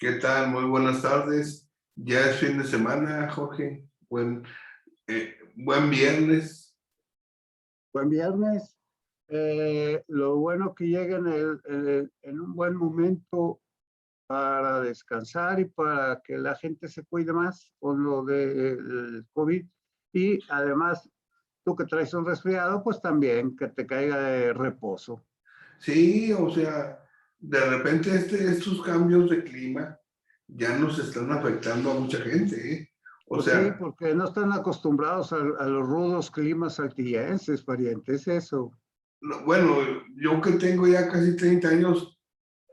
¿Qué tal? Muy buenas tardes. Ya es fin de semana, Jorge. Buen viernes. Buen viernes. Lo bueno que lleguen en un buen momento para descansar y para que la gente se cuide más con lo del COVID. Y además, tú que traes un resfriado, pues también que te caiga de reposo. Sí, o sea, de repente estos cambios de clima ya nos están afectando a mucha gente, ¿eh? O Pues sí, sea, porque no están acostumbrados a los rudos climas saltillenses, parientes, eso. bueno, yo que tengo ya casi 30 años,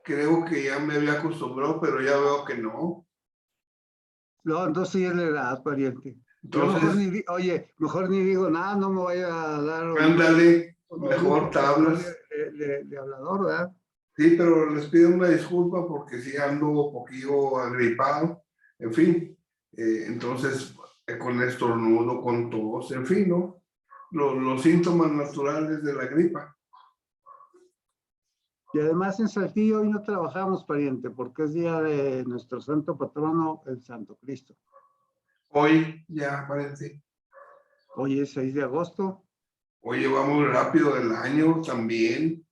creo que ya me había acostumbrado, pero ya veo que no. No, entonces sí es la edad, pariente. Yo mejor Entonces, mejor ni digo nada, no me vaya a dar ándale, un mejor delito por andar tablas. de hablador, ¿verdad? Sí, pero les pido una disculpa porque sí ando un poquillo agripado, en fin. Entonces, con estornudo, con tos, en fin, ¿no? Los síntomas naturales de la gripa. Y además en Saltillo hoy no trabajamos, pariente, porque es día de nuestro santo patrono, el Santo Cristo. Hoy ya parece, Hoy es 6 de agosto, hoy va muy rápido el año también.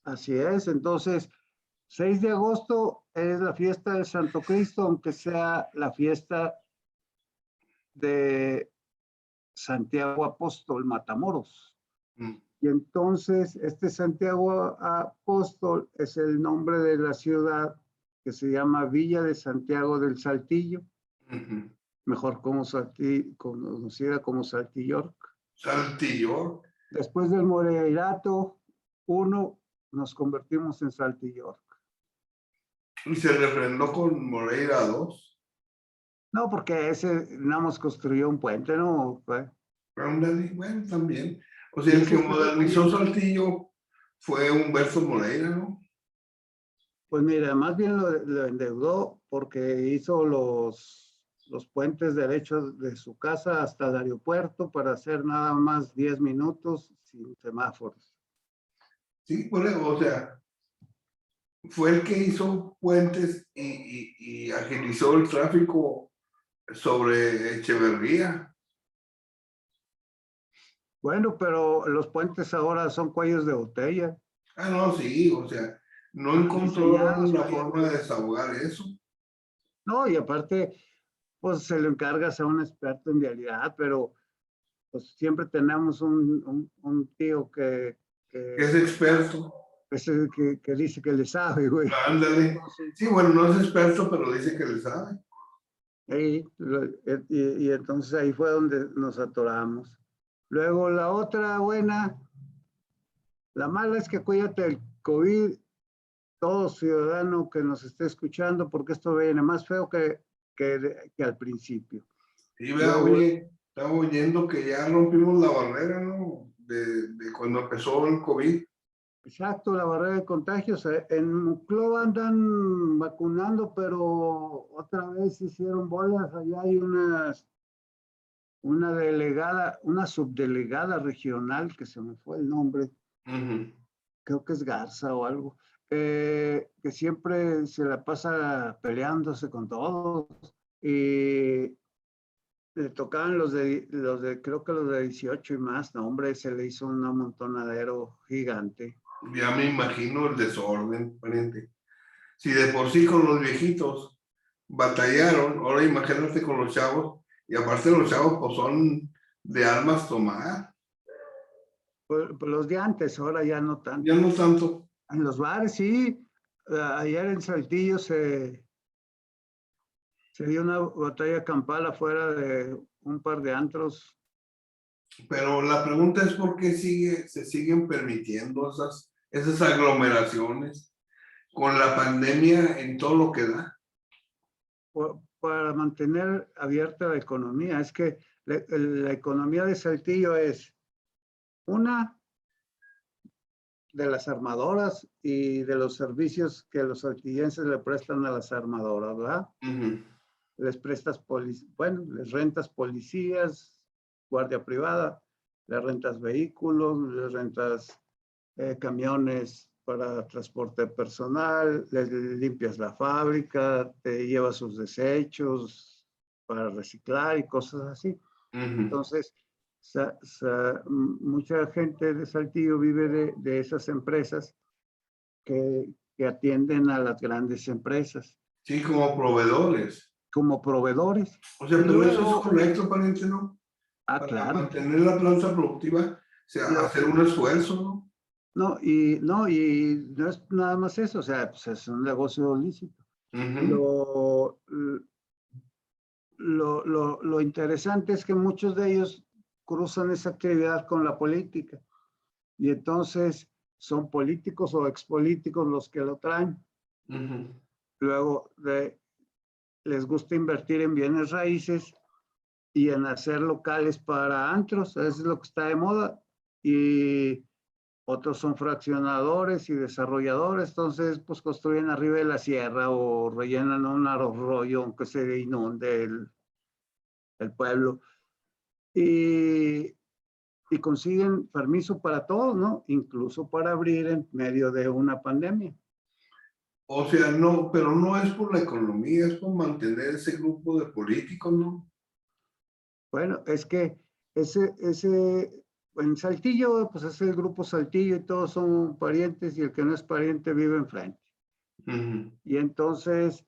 así es. Entonces, 6 de agosto es la fiesta del Santo Cristo, aunque sea la fiesta de Santiago Apóstol Matamoros. Mm, Y entonces, este Santiago Apóstol es el nombre de la ciudad que se llama Villa de Santiago del Saltillo, ujú. mejor conocida como Saltillor. Saltillo. Después del Moreirato 1, nos convertimos en Saltillor. Y se refrendó con Moreira 2. No, porque ese nada más construyó un puente, ¿no? Ándale, bueno, también. O sea, Y el que ese fue, modernizó Saltillo fue Humberto Moreira, ¿no? pues mira, más bien lo endeudó porque hizo los puentes derechos de su casa hasta el aeropuerto para hacer nada más 10 minutos sin semáforos. Sí, bueno, o sea, fue el que hizo puentes y agilizó el tráfico sobre Echeverría. Bueno, pero los puentes ahora son cuellos de botella, Ah, no, sí, o sea, no mal encontró diseñados, la forma de pariente. desahogar eso. No, y aparte, pues se lo encargas a un experto en vialidad, pero pues siempre tenemos un tío Que es que, experto. que dice que le sabe, güey. Ándale. Entonces, Sí, bueno, no es experto, pero dice que le sabe. y entonces ahí fue donde nos atoramos. Luego la otra buena, la mala es que cuídate del COVID, todo ciudadano que nos esté escuchando, porque esto viene más feo que al principio. Y vea, Luego, oye, estaba oyendo que ya rompimos la barrera, ¿no? De cuando empezó el COVID. exacto, la barrera de contagios. En Monclova andan vacunando, pero otra vez hicieron bolas. Allá hay una subdelegada regional, que se me fue el nombre, Ujú. creo que es Garza o algo, que siempre se la pasa peleándose con todos. Y le tocaban creo que los de 18 y más, no, hombre, se le hizo un amontonadero gigante. Ya me imagino el desorden, pariente. Si de por sí con los viejitos batallaron, ahora imagínate con los chavos, y aparte los chavos pues son de armas tomar, Pues los de antes, ahora ya no ya tanto. no tanto, En los bares, sí. Ayer en Saltillo se dio una batalla campal afuera de un par de antros. pero la pregunta es por qué se siguen permitiendo esas aglomeraciones con la pandemia en todo lo que da. Para mantener abierta la economía. Es que la economía de Saltillo es una de las armadoras y de los servicios que los saltillenses le prestan a las armadoras, ¿verdad? Ujú. Les prestas, bueno, les rentas policías, guardia privada, les rentas vehículos, les rentas camiones para transporte personal, le limpias la fábrica, te llevas sus desechos para reciclar y cosas así. Entonces, mucha gente de Saltillo vive de esas empresas que atienden a las grandes empresas Sí, como proveedores. como proveedores. O sea, Y pero eso es luego, correcto, pariente, ¿no? Para claro, mantener la planta productiva, o sea, hacer un esfuerzo, ¿no? no es nada más eso, o sea, pues es un negocio lícito. Ujú. Lo interesante es que muchos de ellos cruzan esa actividad con la política y entonces son políticos o expolíticos los que lo traen. Ujú. Luego les gusta invertir en bienes raíces y en hacer locales para antros, eso es lo que está de moda. Y otros son fraccionadores y desarrolladores, entonces pues construyen arriba de la sierra o rellenan un arroyo aunque se inunde el pueblo. Y, y consiguen permiso para todo, ¿no? Incluso para abrir en medio de una pandemia. O sea, no, pero no es por la economía, es por mantener ese grupo de políticos, ¿no? Bueno, es que en Saltillo, pues es el grupo Saltillo y todos son parientes y el que no es pariente vive enfrente. Ujú. Y entonces,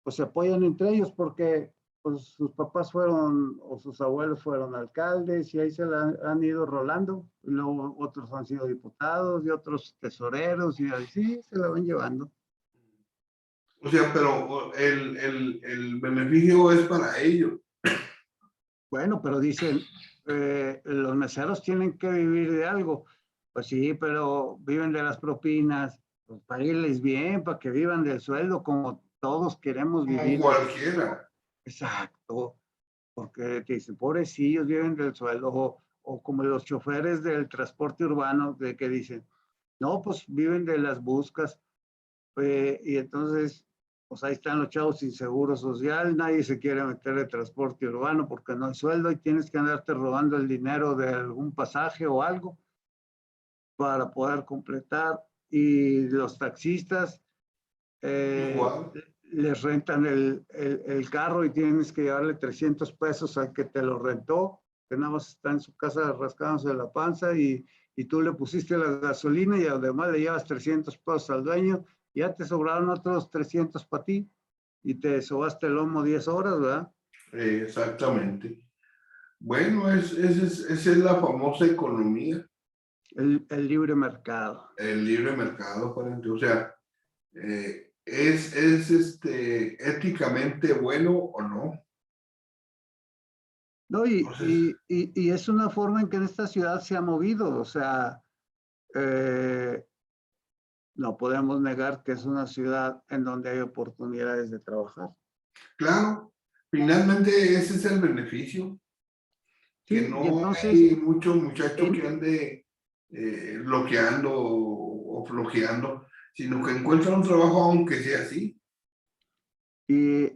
pues se apoyan entre ellos porque pues, sus papás fueron o sus abuelos fueron alcaldes y ahí se la han ido rolando. Y luego otros han sido diputados y otros tesoreros y así se la van llevando. O sea, pero el beneficio es para ellos. Bueno, pero dicen, los meseros tienen que vivir de algo. Pues sí, pero viven de las propinas, pues páguenles bien para que vivan del sueldo como todos queremos Como vivir del cualquiera. exacto, porque te dicen, pobrecillos viven del sueldo, o como los choferes del transporte urbano de que dicen, no, pues viven de las buscas, y entonces, pues ahí están los chavos sin seguro social, nadie se quiere meter de transporte urbano porque no hay sueldo y tienes que andarte robando el dinero de algún pasaje o algo para poder completar. Y los taxistas Igual. les rentan el carro y tienes que llevarle 300 pesos al que te lo rentó, que nada más está en su casa rascándose la panza y tú le pusiste la gasolina y además le llevas 300 pesos al dueño, ya te sobraron otros 300 para ti y te sobaste el lomo 10 horas, ¿verdad? Exactamente. Bueno, esa es la famosa economía, El libre mercado. el libre mercado, pariente. O sea, éticamente bueno o no. No, Entonces, y es una forma en que en esta ciudad se ha movido, o sea, eh, no podemos negar que es una ciudad en donde hay oportunidades de trabajar. claro, finalmente ese es el beneficio, que Sí, y no entonces, hay mucho muchacho que en- ande bloqueando o flojeando, sino que encuentra un trabajo aunque sea así. y,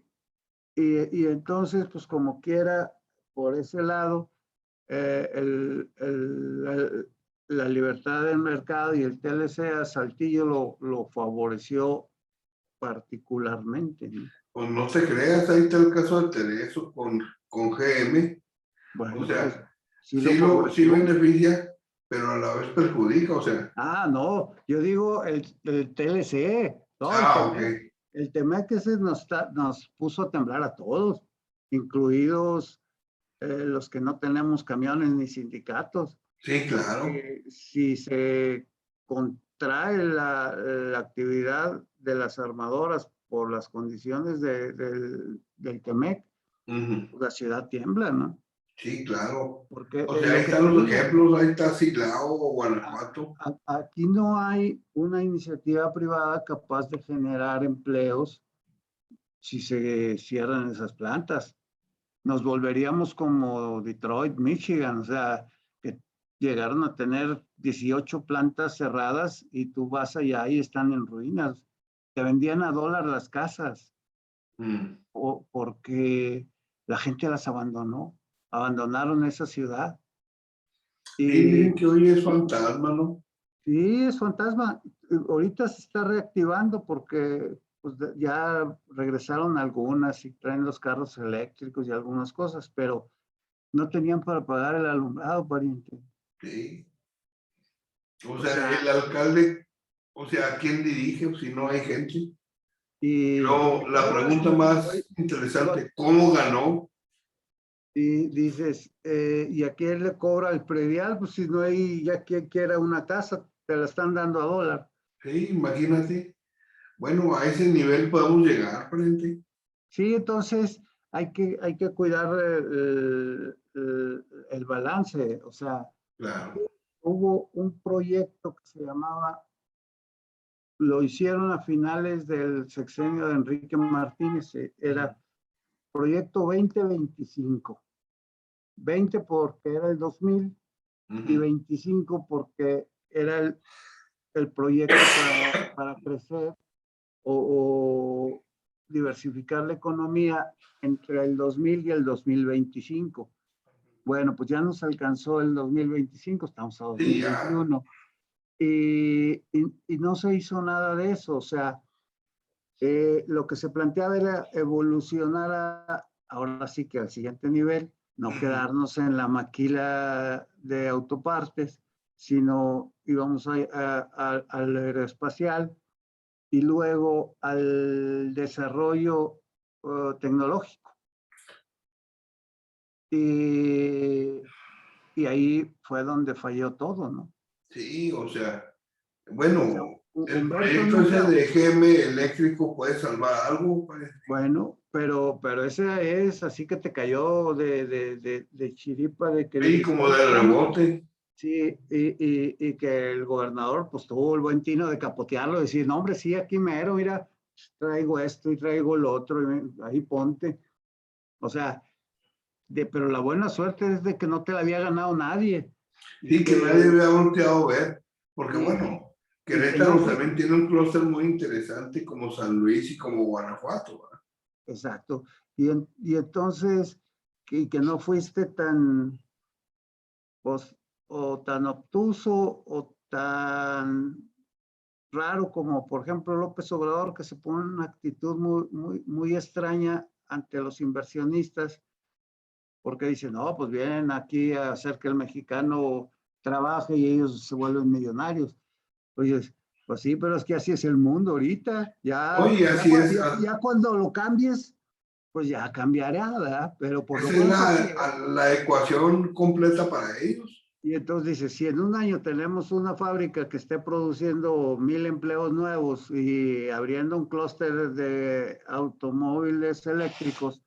y entonces, pues como quiera, por ese lado, eh, el, el- el- la libertad del mercado y el TLC a Saltillo lo favoreció particularmente, ¿no? Pues no se creas, ahí está el caso de Tereso con GM, o Bueno, pues sea, sí lo sí favoreció. beneficia, pero a la vez perjudica, o sea, No, yo digo el TLC, no, ok, El Temec ese nos puso a temblar a todos, incluidos los que no tenemos camiones ni sindicatos. sí, claro, Porque si se contrae la actividad de las armadoras por las condiciones del Temec, ujú, pues la ciudad tiembla, ¿no? sí, claro. Porque O sea, ahí lo que están te los digo, ejemplos, ahí está Silao o a- Guanajuato. aquí no hay una iniciativa privada capaz de generar empleos si se cierran esas plantas. Nos volveríamos como Detroit, Michigan, o sea, que llegaron a tener 18 plantas cerradas y tú vas allá y están en ruinas. Te vendían a dólar las casas Mm. porque la gente las abandonó, abandonaron esa ciudad. Y dicen Y, que hoy es y, fantasma, ¿no? Sí, es fantasma. Ahorita se está reactivando porque pues, ya regresaron algunas y traen los carros eléctricos y algunas cosas, pero no tenían para pagar el alumbrado, pariente. Sí. O O sea, sea, el alcalde, o sea, ¿a quién dirige si no hay gente? y, Pero la pregunta hoy- más hoy- interesante, ¿cómo ganó? y dices, ¿y a quién le cobra el predial? Pues si no hay, ya quien quiera una casa, te la están dando a dólar. Sí, imagínate. Bueno, a ese nivel podemos llegar, frente. Sí, entonces hay que cuidar el balance. O sea, Claro. hubo un proyecto que se llamaba, lo hicieron a finales del sexenio de Enrique Martínez, era Proyecto 2025. 20 porque era el 2000 y Ujú. 25 porque era el proyecto para crecer o diversificar la economía entre el 2000 y el 2025. Bueno, pues ya nos alcanzó el 2025, estamos a Sí, ya. 2021 y no se hizo nada de eso. O sea, lo que se planteaba era evolucionar ahora sí que al siguiente nivel, no Ujú. quedarnos en la maquila de autopartes, sino íbamos al aeroespacial y luego al desarrollo tecnológico. Y, y ahí fue donde falló todo, ¿no? Sí, o sea, O sea, bueno, el Humberto proyecto ese nunca, de GM eléctrico puede salvar algo, pues. bueno, pero ese es así que te cayó de chiripa, de que Sí, dices, como ¿cómo, de cómo? rebote. Sí, y que el gobernador pues tuvo el buen tino de capotearlo, decir, no hombre, sí, aquí mero, mira, traigo esto y traigo lo otro, y ahí ponte. O sea, pero la buena suerte es de que no te la había ganado nadie y Sí, que nadie que, había volteado a ver. Porque y, bueno, y que no Querétaro fue, también tiene un clúster muy interesante como San Luis y como Guanajuato, ¿verdad? exacto, y entonces, que no fuiste tan, pues, o tan obtuso o tan raro como, por ejemplo, López Obrador, que se pone en una actitud muy extraña ante los inversionistas, porque dicen, no, pues vienen aquí a hacer que el mexicano trabaje y ellos se vuelven millonarios. Oye, pues sí, pero es que así es el mundo ahorita. Oye, así es, Ya cuando lo cambies, pues ya cambiará, ¿verdad? Pero por lo esa es pronto así es. la ecuación completa para ellos. Y entonces dice, si en un año tenemos una fábrica que esté produciendo 1000 empleos nuevos y abriendo un clúster de automóviles eléctricos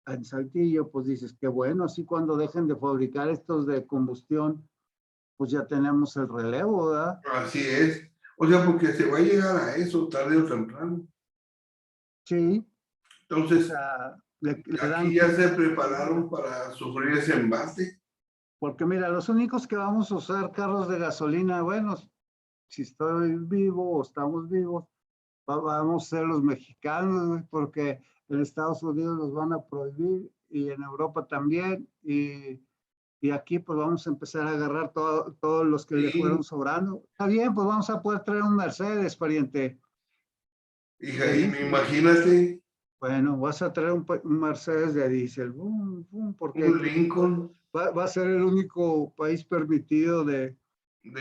en Saltillo, pues dices, qué bueno, así cuando dejen de fabricar estos de combustión, pues ya tenemos el relevo, ¿verdad? Así es. O sea, porque se va a llegar a eso tarde o temprano. Sí, o Entonces, sea, le dan aquí ya se tiempo de prepararon vida. para sufrir ese embate. Porque mira, los únicos que vamos a usar carros de gasolina, bueno, si estoy vivo o estamos vivos, vamos a ser los mexicanos, porque en Estados Unidos los van a prohibir y en Europa también. Y aquí pues vamos a empezar a agarrar todos los que le fueron Sí, sobrando. Está bien, pues vamos a poder traer un Mercedes, pariente, hija, de y diésel. imagínate Bueno, vas a traer un Mercedes de diésel, porque un Lincoln va a ser el único país permitido de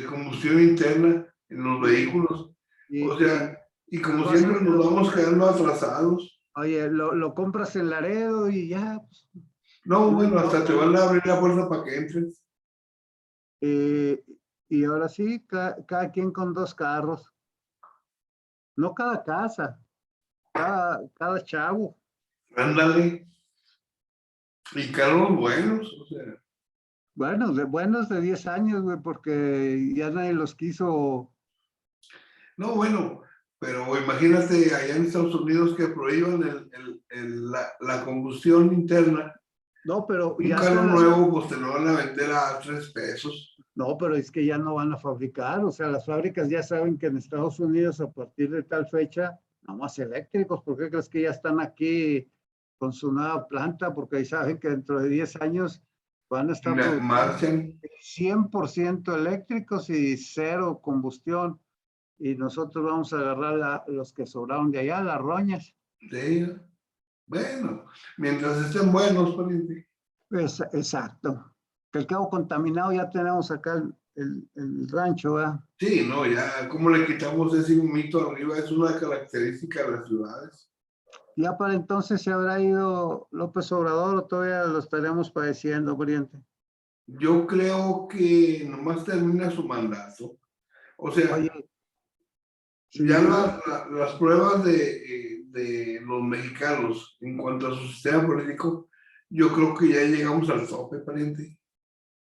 combustión interna en los y, vehículos. O y, sea, y pues como siempre nos lo vamos compras, quedando atrasados. oye, lo compras en Laredo y ya, pues, No, no, bueno, no, hasta te van a abrir la puerta para que entres. eh, y ahora sí, cada quien con dos carros, no cada casa, cada chavo. Ándale. Y carros buenos, o sea. Bueno, de buenos de 10 años, güey, porque ya nadie los quiso. No, bueno, pero imagínate allá en Estados Unidos que prohíban la combustión interna. No, pero Un ya carro están nuevo, pues te lo van a vender a 3 pesos. no, pero es que ya no van a fabricar, o sea, las fábricas ya saben que en Estados Unidos a partir de tal fecha, no más eléctricos, ¿por qué crees que ya están aquí con su nueva planta? Porque saben que dentro de 10 años van a estar produciendo Marchan. 100% eléctricos y cero combustión. Y nosotros vamos a agarrar los que sobraron de allá, las roñas. Sí. Bueno, mientras estén buenos, pariente. Exacto. Que el cabo contaminado ya tenemos acá el rancho, ¿verdad? Sí, no, ya, ¿cómo le quitamos ese mito arriba? Es una característica de las ciudades. Ya para entonces se habrá ido López Obrador o todavía lo estaremos padeciendo, pariente. Yo creo que nomás termina su mandato. O sea, Oye, si ya no, las pruebas de los mexicanos en cuanto a su sistema político, yo creo que ya llegamos al tope, pariente.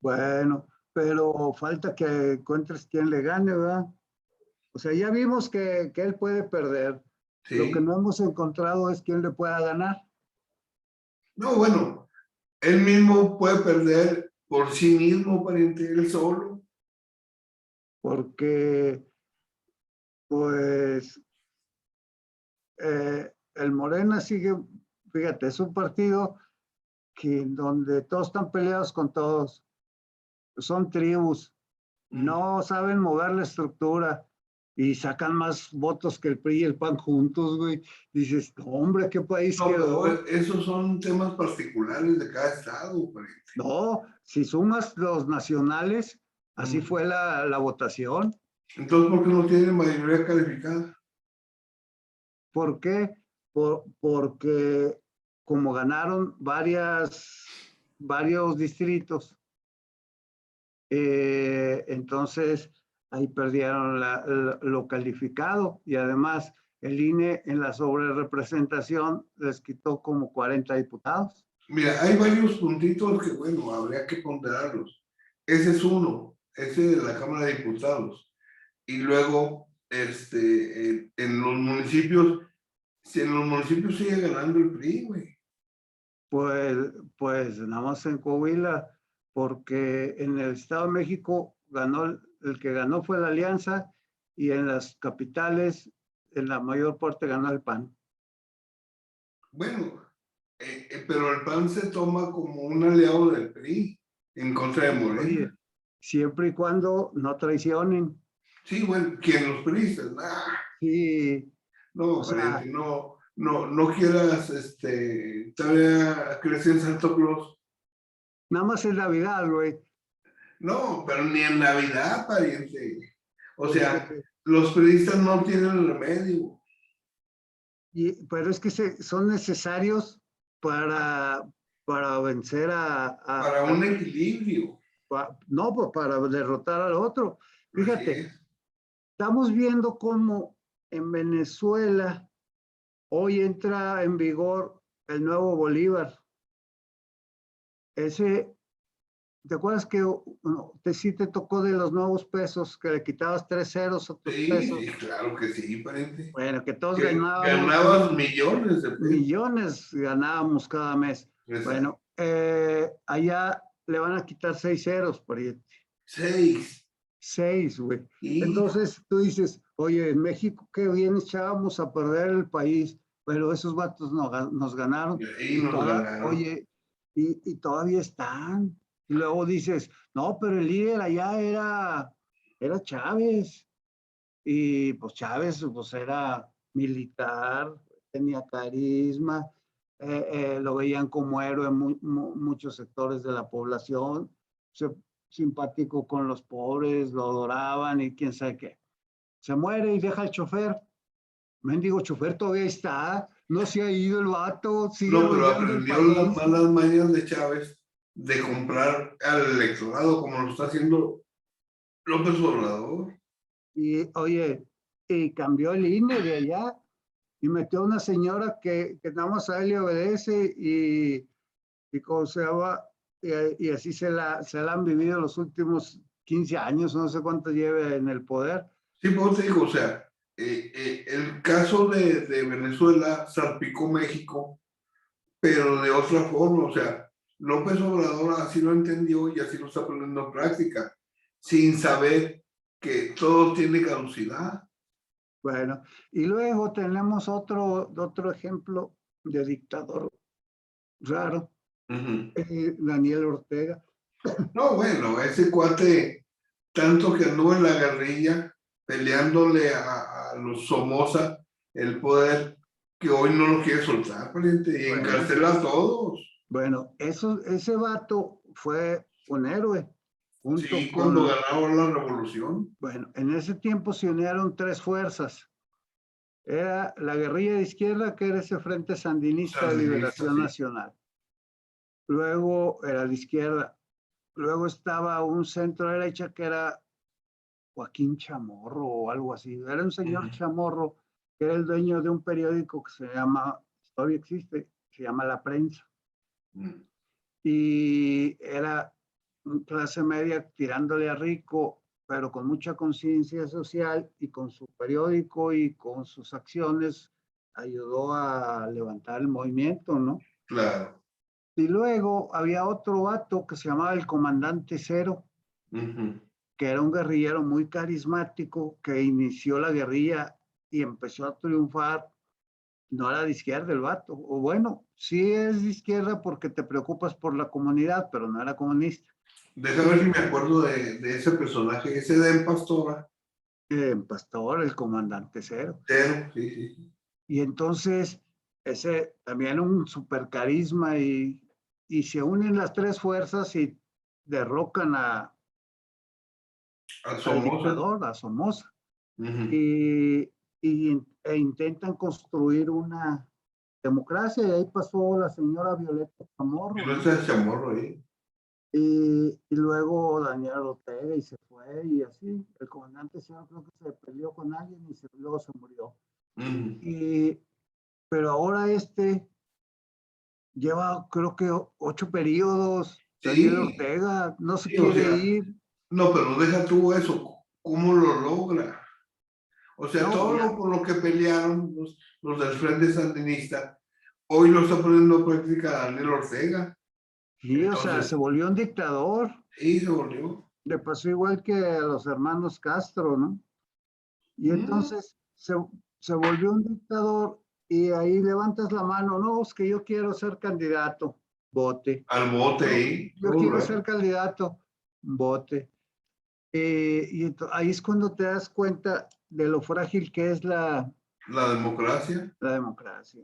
bueno, pero falta que encuentres quién le gane, ¿verdad? O sea, ya vimos que él puede perder. Lo que Sí. no hemos encontrado es quién le pueda ganar. No, bueno, él mismo puede perder por sí mismo, pariente, él solo. Porque, pues, el Morena sigue, fíjate, es un partido que donde todos están peleados con todos, son tribus, no saben mover la estructura y sacan más votos que el PRI y el PAN juntos, güey. Dices, hombre, ¿qué país No, quedó? pero esos son temas particulares de cada estado, pariente. No, si sumas los nacionales, así fue la votación. Entonces, ¿por qué no tienen mayoría calificada? ¿Por qué? Porque como ganaron varios distritos, entonces ahí perdieron lo calificado y además el INE en la sobrerepresentación les quitó como 40 diputados. Mira, hay varios puntitos que, bueno, habría que ponderarlos. Ese es uno, ese de la Cámara de Diputados. Y luego, en los municipios, si en los municipios sigue ganando el PRI, güey. Pues nada más en Coahuila, porque en el Estado de México ganó, el que ganó fue la Alianza y en las capitales, en la mayor parte ganó el PAN. Bueno, pero el PAN se toma como un aliado del PRI en contra de Oye, Morena. siempre y cuando no traicionen. Sí, bueno, ¿quién los priistas? Sí, No, o sea, pariente, no quieras, todavía crecer en Santo Claus. nada más en Navidad, güey. No, pero ni en Navidad, pariente. O sea, Porque, los periodistas no tienen remedio. pero es que son necesarios para, para vencer Para un equilibrio. no, pues para derrotar al otro. Así Fíjate, es. estamos viendo cómo en Venezuela hoy entra en vigor el nuevo Bolívar. Ese, ¿te acuerdas que sí te tocó de los nuevos pesos, que le quitabas 3 ceros a tus Sí, pesos? sí, claro que sí, pariente. Bueno, que todos Que ganábamos ganabas millones de pesos. millones, ganábamos cada mes. Exacto. Bueno, allá le van a quitar 6 ceros, pariente. 6. 6, güey. Hijo. Entonces tú dices, oye, en México, qué bien echábamos a perder el país, pero esos vatos nos ganaron Y nos ganaron. oye, y todavía están. Y luego dices, no, pero el líder allá era Chávez. Y pues Chávez pues era militar, tenía carisma, lo veían como héroe muchos sectores de la población, simpático con los pobres, lo adoraban y quién sabe qué. Se muere y deja el chofer. Mendigo chofer todavía está, no se ha ido el vato, sigue No, pero arruinando el aprendió las país. malas mañas de Chávez de comprar al electorado como lo está haciendo López Obrador. Y oye, y cambió el INE de allá y metió a una señora que nada más a él le obedece y cómo se llama, y así se la han vivido los últimos 15 años, no sé cuánto lleve en el poder. Sí, pues te digo, o sea, el caso de Venezuela salpicó México, pero de otra forma, o sea, López Obrador así lo entendió y así lo está poniendo en práctica, sin saber que todo tiene caducidad. Bueno, y luego tenemos otro ejemplo de dictador raro, Ujú. Daniel Ortega. No, bueno, ese cuate, tanto que anduvo en la guerrilla, peleándole a los Somoza el poder, que hoy no lo quiere soltar, pariente, y Bueno, encarcela a todos. bueno, ese vato fue un héroe, junto Sí, cuando con, ganaron la revolución. bueno, en ese tiempo se unieron tres fuerzas. Era la guerrilla de izquierda, que era ese Frente Sandinista de Sandinista, Liberación sí. Nacional. Luego era la izquierda. Luego estaba un centro derecha que era Joaquín Chamorro o algo así. Era un señor Chamorro que era el dueño de un periódico que se llama, todavía existe, se llama La Prensa. Y era clase media tirándole a rico, pero con mucha conciencia social, y con su periódico y con sus acciones ayudó a levantar el movimiento, ¿no? Claro. Y luego había otro vato que se llamaba el Comandante Cero, que era un guerrillero muy carismático que inició la guerrilla y empezó a triunfar. No era de izquierda el vato, o bueno, sí es de izquierda porque te preocupas por la comunidad, pero no era comunista. Déjame ver si me acuerdo de ese personaje, ese de Pastora. Pastor, el Comandante Cero. Cero, sí, sí. Y entonces, ese también un super carisma, y se unen las tres fuerzas y derrocan A al Somoza. dictador, a Somoza, y, e intentan construir una democracia, y ahí pasó la señora Violeta Y Chamorro, no ¿no? se chamorro ahí. Y luego Daniel Ortega, y se fue, y así. El comandante Cero creo que se peleó con alguien y luego se murió. Y, pero ahora lleva creo que 8 periodos, Daniel Sí, Ortega, no se sí, o quiere sea, ir. no, pero deja tú eso, ¿cómo lo logra? O sea, No, todo ya, lo por lo que pelearon los del Frente Sandinista, hoy lo está poniendo en práctica Daniel Ortega. sí, o sea, se Entonces, volvió un dictador. sí, se volvió. Le pasó igual que a los hermanos Castro, ¿no? Y entonces se volvió un dictador, y ahí levantas la mano: no, es que yo quiero ser candidato, vote. Al bote No, ahí, yo todo quiero ser luego. candidato, vote. Y ahí es cuando te das cuenta de lo frágil que es La democracia. la democracia.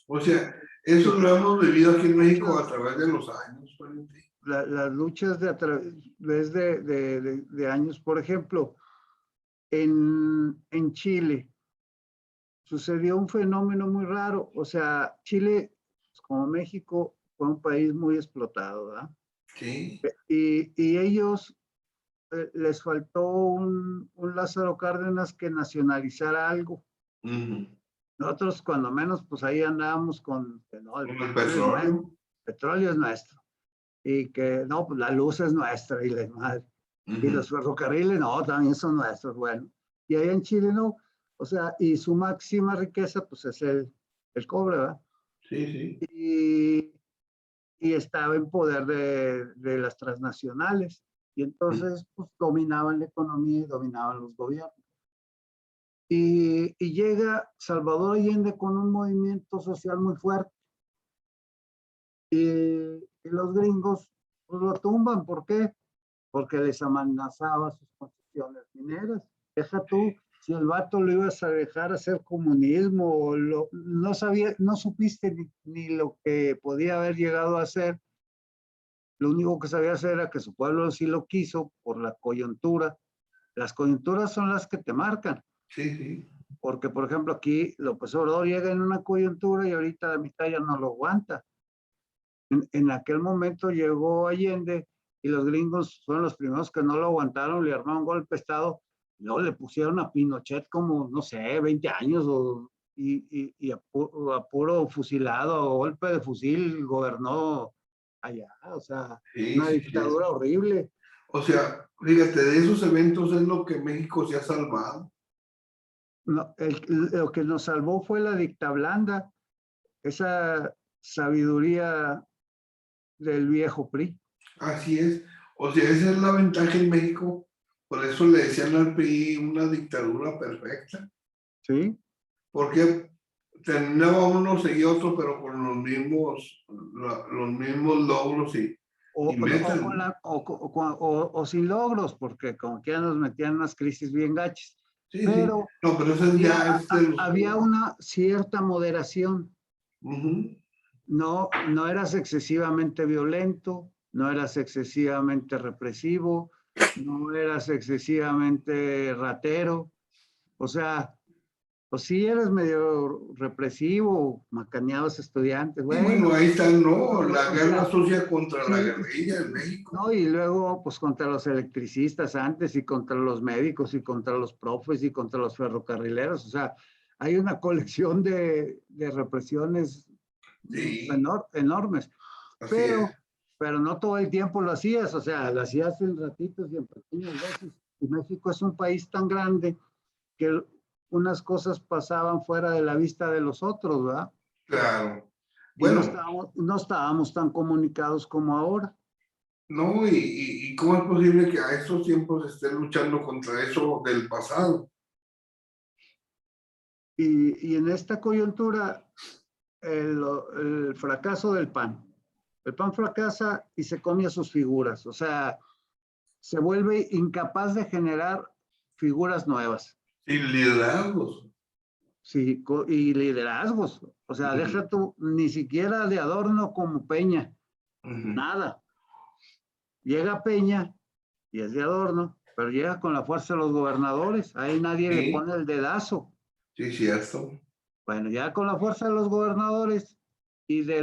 O sea, eso lo hemos vivido aquí en México Luchas, a través de los años, pariente. las luchas de a través de años. Por ejemplo, en Chile sucedió un fenómeno muy raro. O sea, Chile, pues, como México, fue un país muy explotado, ¿verdad? Sí. Y ellos les faltó un Lázaro Cárdenas que nacionalizara algo. Nosotros, cuando menos, pues ahí andábamos con que no, el Con el petróleo es nuestro, petróleo. el petróleo es nuestro, y que no, pues la luz es nuestra, y la madre. Y los ferrocarriles, no, también son nuestros, bueno. Y ahí en Chile no, o sea, y su máxima riqueza, pues es el cobre, ¿verdad? Sí, sí. Y, y estaba en poder de las transnacionales. Y entonces, pues dominaban la economía y dominaban los gobiernos. Y llega Salvador Allende con un movimiento social muy fuerte. Y los gringos pues, lo tumban. ¿Por qué? Porque les amenazaba sus concesiones mineras. Deja tú, si el vato lo ibas a dejar hacer comunismo, o no sabía, no supiste ni lo que podía haber llegado a hacer. Lo único que sabía hacer era que su pueblo sí lo quiso por la coyuntura. Las coyunturas son las que te marcan. Sí, sí. Porque, por ejemplo, aquí López Obrador llega en una coyuntura y ahorita la mitad ya no lo aguanta. En aquel momento llegó Allende y los gringos fueron los primeros que no lo aguantaron, le armaron golpe de Estado, no le pusieron a Pinochet como, no sé, 20 años, y a puro fusilado, a golpe de fusil, gobernó allá. O sea, Sí, una sí, sí. dictadura horrible. O sea, fíjate, de esos eventos es lo que México se ha salvado. No, lo que nos salvó fue la dicta blanda, esa sabiduría del viejo PRI. Así es. O sea, esa es la ventaja en México. Por eso le decían al PRI una dictadura perfecta. ¿Sí? Porque terminaba uno, seguía otro, pero con los mismos logros y O, y o, con meten. la- o sin logros, porque como que ya nos metían en unas crisis bien gachas. Sí, sí. Pero No, pero eso ya es de los... había una cierta moderación. Ujú. No, no eras excesivamente violento, no eras excesivamente represivo, no eras excesivamente ratero. O sea, pues sí eres medio represivo, macaneabas estudiantes, Y bueno, bueno, ahí está, ¿no? La o guerra sea, sucia contra la sí, guerrilla en México. ¿no? Y luego, pues contra los electricistas antes y contra los médicos y contra los profes y contra los ferrocarrileros. O sea, hay una colección de represiones Sí, enormes, así es. pero, pero no todo el tiempo lo hacías, o sea, lo hacías en ratitos y en pequeñas dosis. Y México es un país tan grande que unas cosas pasaban fuera de la vista de los otros, ¿verdad? Claro. Y Bueno, no estábamos tan comunicados como ahora. no, y cómo es posible que a estos tiempos estén luchando contra eso del pasado. Y en esta coyuntura, el fracaso del PAN. El PAN fracasa y se come a sus figuras, o sea, se vuelve incapaz de generar figuras nuevas. Sin liderazgos. Sí, y liderazgos. O sea, Ujú, deja tú, ni siquiera de adorno como Peña, ujú. nada. Llega Peña y es de adorno, pero llega con la fuerza de los gobernadores. Ahí nadie le Sí, pone el dedazo. sí, cierto. Bueno, ya con la fuerza de los gobernadores y de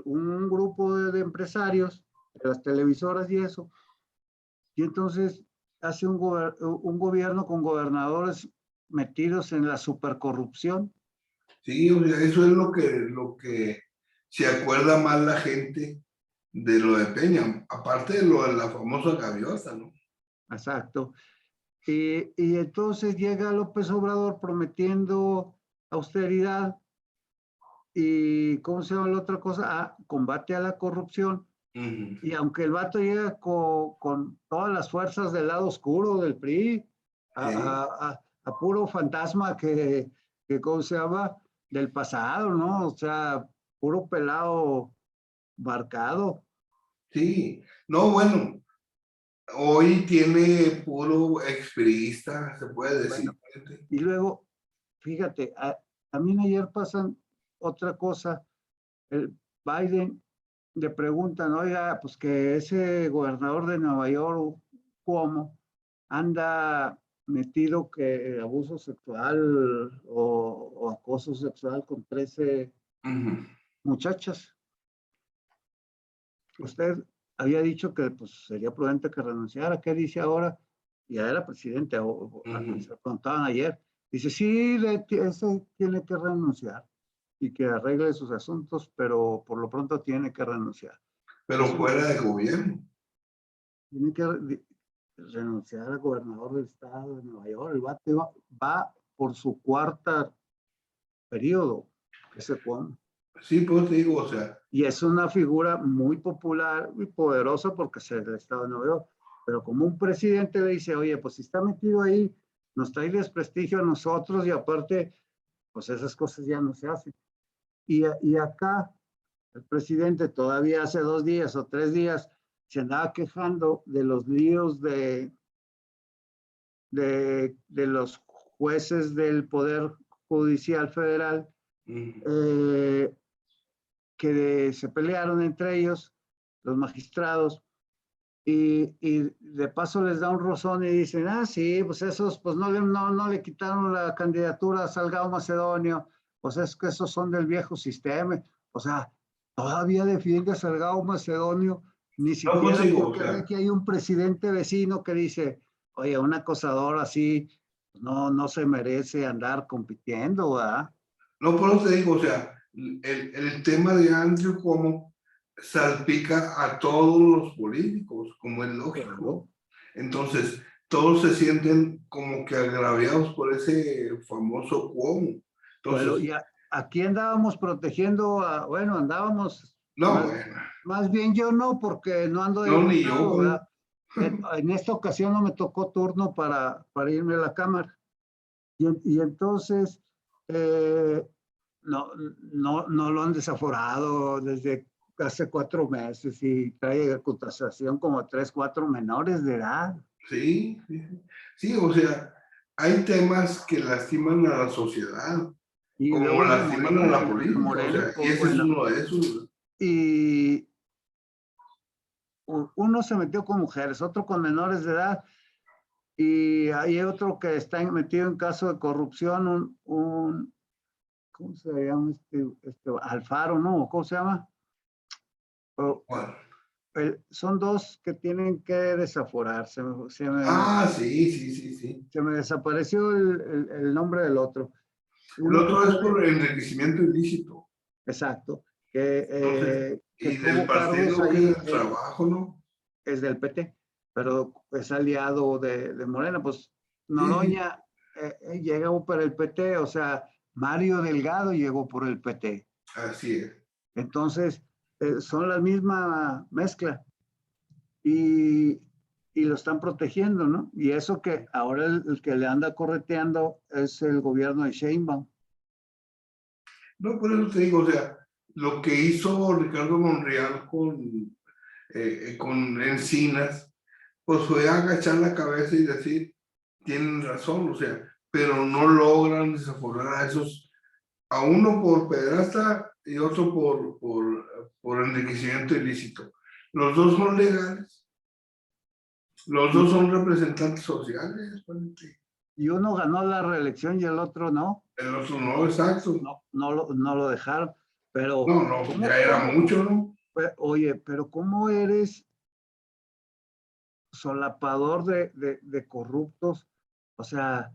un grupo de empresarios, de las televisoras y eso, y entonces hace un gobierno con gobernadores metidos en la supercorrupción. Sí, o sea, eso es lo que se acuerda más la gente de lo de Peña, aparte de lo de la famosa gaviota, ¿no? Exacto. Y entonces llega López Obrador prometiendo austeridad y, ¿cómo se llama la otra cosa? Combate a la corrupción. Ujú. Y aunque el vato llega con todas las fuerzas del lado oscuro del PRI, Sí, a puro fantasma ¿cómo se llama? Del pasado, ¿no? O sea, puro pelado marcado. sí. No, bueno, hoy tiene puro expriista, se puede Bueno, decir. y luego, fíjate, también ayer pasan otra cosa. El Biden le preguntan, oiga, pues que ese gobernador de Nueva York, ¿cómo? Anda metido que abuso sexual o acoso sexual con 13 Ujú, muchachas. Usted había dicho que pues, sería prudente que renunciara. ¿Qué dice ahora? Ya era presidente, se ujú. lo preguntaban ayer. Dice, sí, ese tiene que renunciar y que arregle sus asuntos, pero por lo pronto tiene que renunciar. Pero Eso fuera de gobierno. tiene que renunciar al gobernador del estado de Nueva York. El vato va por su cuarta periodo, ese Cuomo. Sí, pues te digo, o sea, Y es una figura muy popular y poderosa porque es del estado de Nueva York. Pero como un presidente le dice, oye, pues si está metido ahí, nos trae desprestigio a nosotros y aparte, pues esas cosas ya no se hacen. Y acá el presidente todavía hace 2 días o 3 días se andaba quejando de los líos de los jueces del Poder Judicial Federal, ujú. eh, que se pelearon entre ellos, los magistrados, y de paso les da un rozón y dicen, sí, pues esos, pues no le quitaron la candidatura a Salgado Macedonio, pues es que esos son del viejo sistema. O sea, todavía defiende a Salgado Macedonio, ni No siquiera consigo, o porque ve sea, que hay un presidente vecino que dice, oye, un acosador así no se merece andar compitiendo, ¿verdad? no por eso te digo, o sea, el tema de Andrew como salpica a todos los políticos, como es lógico. Claro. Entonces, todos se sienten como que agraviados por ese famoso Cuomo. Bueno, Entonces, aquí andábamos protegiendo, bueno, andábamos, no, más, bueno, más bien yo no, porque no ando no, ni yo, diputado, pues. ¿verdad? En esta ocasión no me tocó turno para irme a la Cámara. Y entonces, eh, no lo han desaforado desde hace 4 meses y trae acusación como 3, 4 menores de edad. Sí, sí, sí, o sea, hay temas que lastiman a la sociedad, Y como luego es de lastiman a Morena, la y de política, o Morena, sea, y pues ese es bueno, uno de esos. y uno se metió con mujeres, otro con menores de edad, y hay otro que está metido en caso de corrupción, ¿cómo se llama? Alfaro, ¿no? ¿Cómo se llama? O, Bueno. son dos que tienen que desaforar. Ah, sí, sí, sí, sí. Se me desapareció el nombre del otro. El Uno otro es tuvo, por enriquecimiento ilícito. exacto, Entonces, que y del tuvo cargos partido que ahí, es el trabajo, ¿no? es del PT, pero es aliado de Morena. Pues Sí, sí, Noroña llegó por el PT, o sea, Mario Delgado llegó por el PT. así es. Entonces, son la misma mezcla y, y lo están protegiendo, ¿no? Y eso que ahora el que le anda correteando es el gobierno de Sheinbaum. No, por eso te digo, o sea, lo que hizo Ricardo Monreal con Encinas, pues fue agachar la cabeza y decir, tienen razón, o sea, pero no logran desaforar a esos, a uno por pederasta y otro por enriquecimiento ilícito. Los dos son legales, los dos son representantes sociales, Valentín. Y uno ganó la reelección y el otro no. El otro no, exacto. No lo dejaron. Pero, No, no, ya era cómo? mucho, ¿no? Oye, pero ¿cómo eres solapador de corruptos? O sea,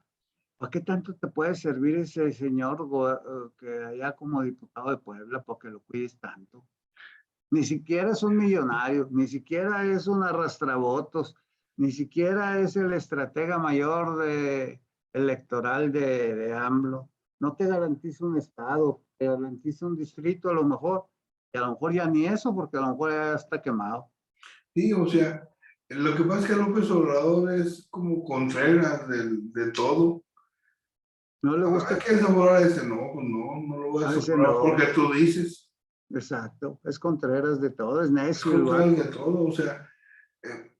¿para qué tanto te puede servir ese señor que allá como diputado de Puebla para que lo cuides tanto? Ni siquiera es un millonario, ni siquiera es un arrastravotos, ni siquiera es el estratega mayor electoral de AMLO. No te garantiza un estado, te garantiza un distrito a lo mejor, y a lo mejor ya ni eso, porque a lo mejor ya está quemado. Sí, o sea, lo que pasa es que López Obrador es como Contreras de todo. No le Hay gusta, que desaforar a ese, no, pues no, no lo voy a a ese desaforar no, porque tú dices, exacto, es Contreras de todo, es es necio el Contreras de vato. todo, o sea,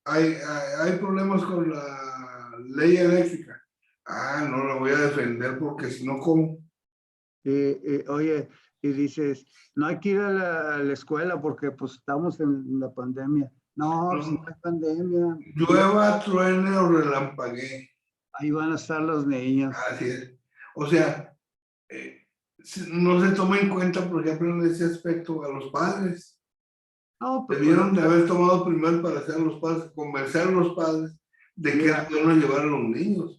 hay problemas con la ley eléctrica. Ah, no la voy a defender porque si no, ¿cómo? Oye, y dices, no hay que ir a la escuela porque pues estamos en la pandemia. No, si no No, hay pandemia, llueva, truene o relampaguee. ahí van a estar los niños. Así es. O sea, eh, no se toma en cuenta, por ejemplo, en ese aspecto a los padres. No, pues, Debieron de haber tomado primero para hacer a los padres, convencer a los padres de que es mira, bueno llevar a los niños.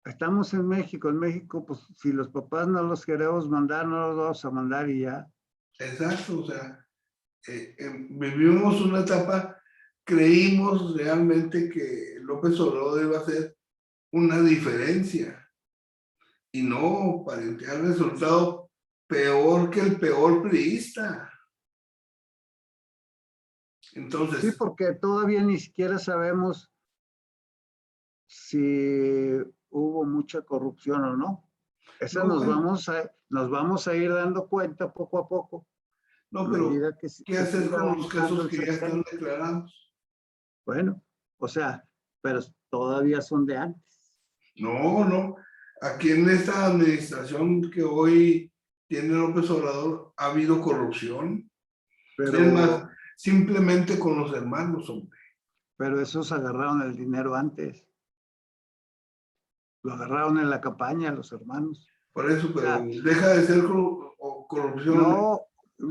estamos en México, pues si los papás no los queremos mandar, no los vamos a mandar y ya. Exacto, o sea, vivimos una etapa, creímos realmente que López Obrador iba a hacer una diferencia y no, parecía el resultado peor que el peor priista. Sí, Entonces, porque todavía ni siquiera sabemos si hubo mucha corrupción o no. Eso no, bueno, nos vamos a ir dando cuenta poco a poco, a no, pero medida que ¿qué se hacer siga con los avanzando casos el que ya están sexenio. declarados? Bueno, o sea, pero todavía son de antes. No, no. Aquí en esta administración que hoy tiene López Obrador ha habido corrupción. Es más, Pero, simplemente con los hermanos, hombre. pero esos agarraron el dinero antes. Lo agarraron en la campaña, los hermanos. Por eso, O pero sea, deja de ser corrupción, ¿eh? no,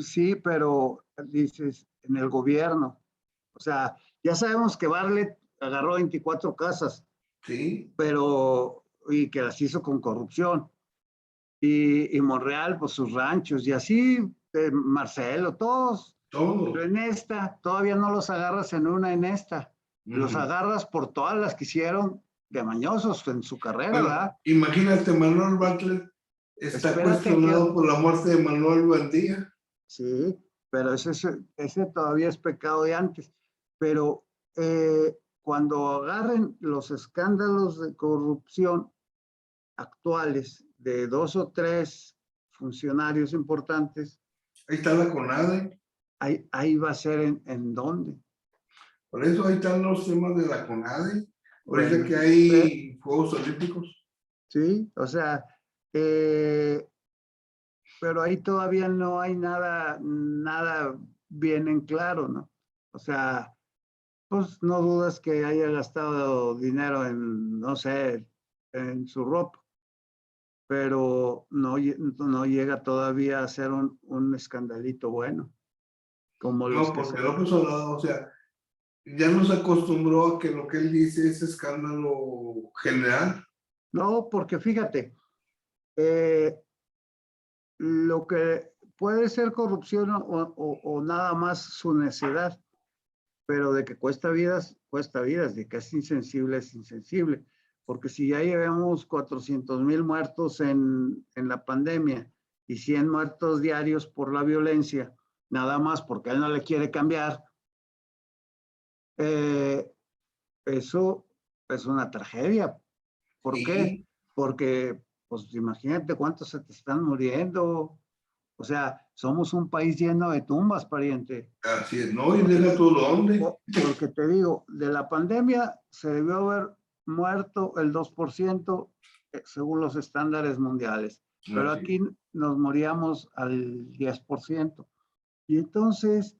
sí, pero dices, en el gobierno. O sea, ya sabemos que Bartlett agarró 24 casas, Sí, pero, y que las hizo con corrupción. Y Monreal, pues sus ranchos, y así, Marcelo, todos. Pero todos. en esta, todavía no los agarras en esta. Los Ujú. agarras por todas las que hicieron de mañosos en su carrera, Bueno, ¿verdad? imagínate, Manuel Bartlett está Espérate que, cuestionado por la muerte de Manuel Buendía. sí, pero ese todavía es pecado de antes. Pero cuando agarren los escándalos de corrupción actuales de 2 o 3 funcionarios importantes, Ahí está la CONADE. ahí va a ser en dónde. Por eso ahí están los temas de la CONADE. Ahorita Bueno, que hay Juegos Olímpicos. sí, o sea, pero ahí todavía no hay nada bien en claro, ¿no? O sea, pues no dudas que haya gastado dinero en, no sé, en su ropa, pero no llega todavía a ser un escandalito bueno, como los No, que se... porque López Obrador, o sea, ya nos acostumbró a que lo que él dice es escándalo general. No, porque fíjate, lo que puede ser corrupción o nada más su necedad, pero de que cuesta vidas, de que es insensible, porque si ya llevamos 400,000 muertos en la pandemia y 100 muertos diarios por la violencia, nada más porque él no le quiere cambiar, eh, eso es una tragedia. ¿Por qué? Sí, Porque, pues imagínate cuántos se te están muriendo. O sea, somos un país lleno de tumbas, pariente. así es, ¿no? Y deja tú dónde. Porque te digo, de la pandemia se debió haber muerto el 2% según los estándares mundiales, pero Así. aquí nos moríamos al 10%. Y entonces,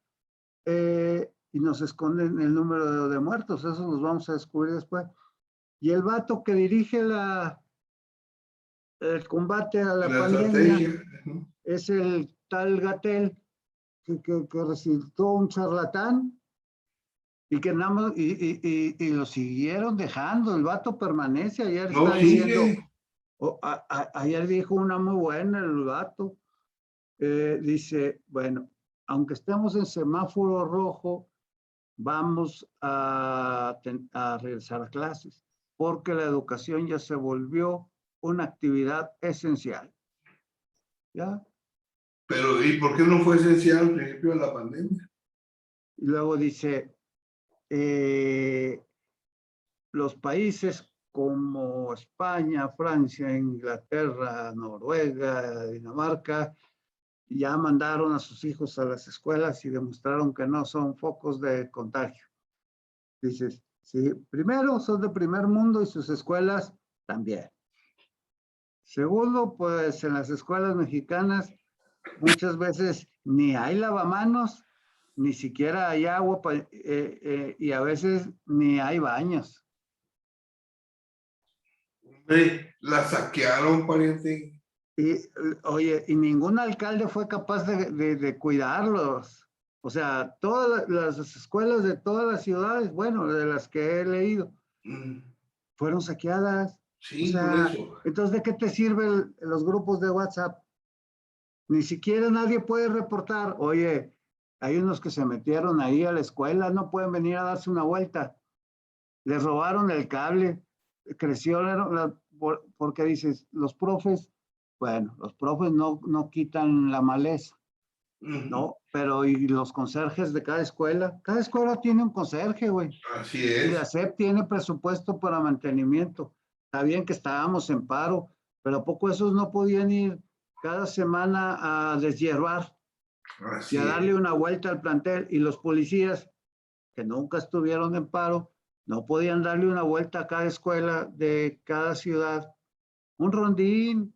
y nos esconden el número de muertos, eso los vamos a descubrir después. Y el vato que dirige el combate a la La pandemia estrategia. es el tal Gatel, que resultó un charlatán y que nada más, y lo siguieron dejando, el vato permanece, ayer No, está diciendo, sigue. ayer dijo una muy buena el vato, dice, bueno, aunque estemos en semáforo rojo, vamos a regresar a clases, porque la educación ya se volvió una actividad esencial, ¿ya? Pero, ¿y por qué no fue esencial al principio de la pandemia? Y luego dice, eh, los países como España, Francia, Inglaterra, Noruega, Dinamarca, ya mandaron a sus hijos a las escuelas y demostraron que no son focos de contagio. Dices, sí, primero son de primer mundo y sus escuelas también. Segundo, pues en las escuelas mexicanas muchas veces ni hay lavamanos, ni siquiera hay agua y a veces ni hay baños. La saquearon, pariente. Y, oye, y ningún alcalde fue capaz de cuidarlos. O sea, todas las escuelas de todas las ciudades, bueno, de las que he leído, Mm, fueron saqueadas. O sí, por sea, eso. entonces, ¿de qué te sirven los grupos de WhatsApp? Ni siquiera nadie puede reportar, oye, hay unos que se metieron ahí a la escuela, no pueden venir a darse una vuelta. Les robaron el cable, crecieron, porque dices, los profes, bueno, los profes no quitan la maleza, Ujú. ¿no? Pero y los conserjes de cada escuela tiene un conserje, güey. Así Y la es. SEP tiene presupuesto para mantenimiento. Está bien que estábamos en paro, pero ¿a poco esos no podían ir cada semana a deshiervar y a Así darle es. una vuelta al plantel? Y los policías, que nunca estuvieron en paro, no podían darle una vuelta a cada escuela de cada ciudad, un rondín,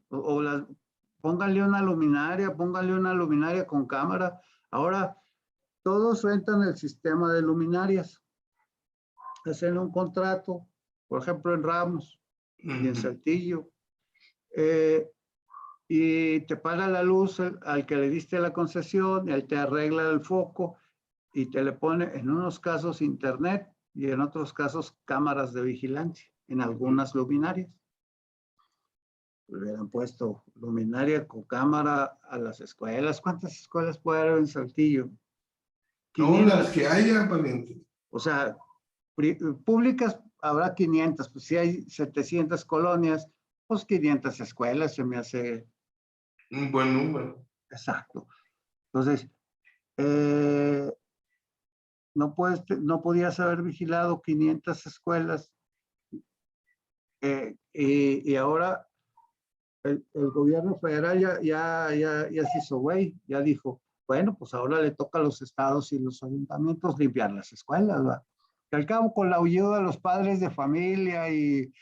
pónganle una luminaria con cámara. Ahora todos rentan el sistema de luminarias, hacen un contrato, por ejemplo en Ramos y en Ujú. Saltillo, eh, y te paga la luz al que le diste la concesión, y él te arregla el foco y te le pone en unos casos internet y en otros casos cámaras de vigilancia en algunas luminarias. Hubieran puesto luminaria con cámara a las escuelas. ¿Cuántas escuelas puede haber en Saltillo? No, 500. las que haya, pariente. O sea, públicas habrá 500, pues si hay 700 colonias, pues 500 escuelas se me hace Un buen número. exacto. Entonces, no podías haber vigilado 500 escuelas y ahora el gobierno federal ya se hizo güey, ya dijo, Bueno, pues ahora le toca a los estados y los ayuntamientos limpiar las escuelas, ¿verdad? Que al cabo con la ayuda de los padres de familia y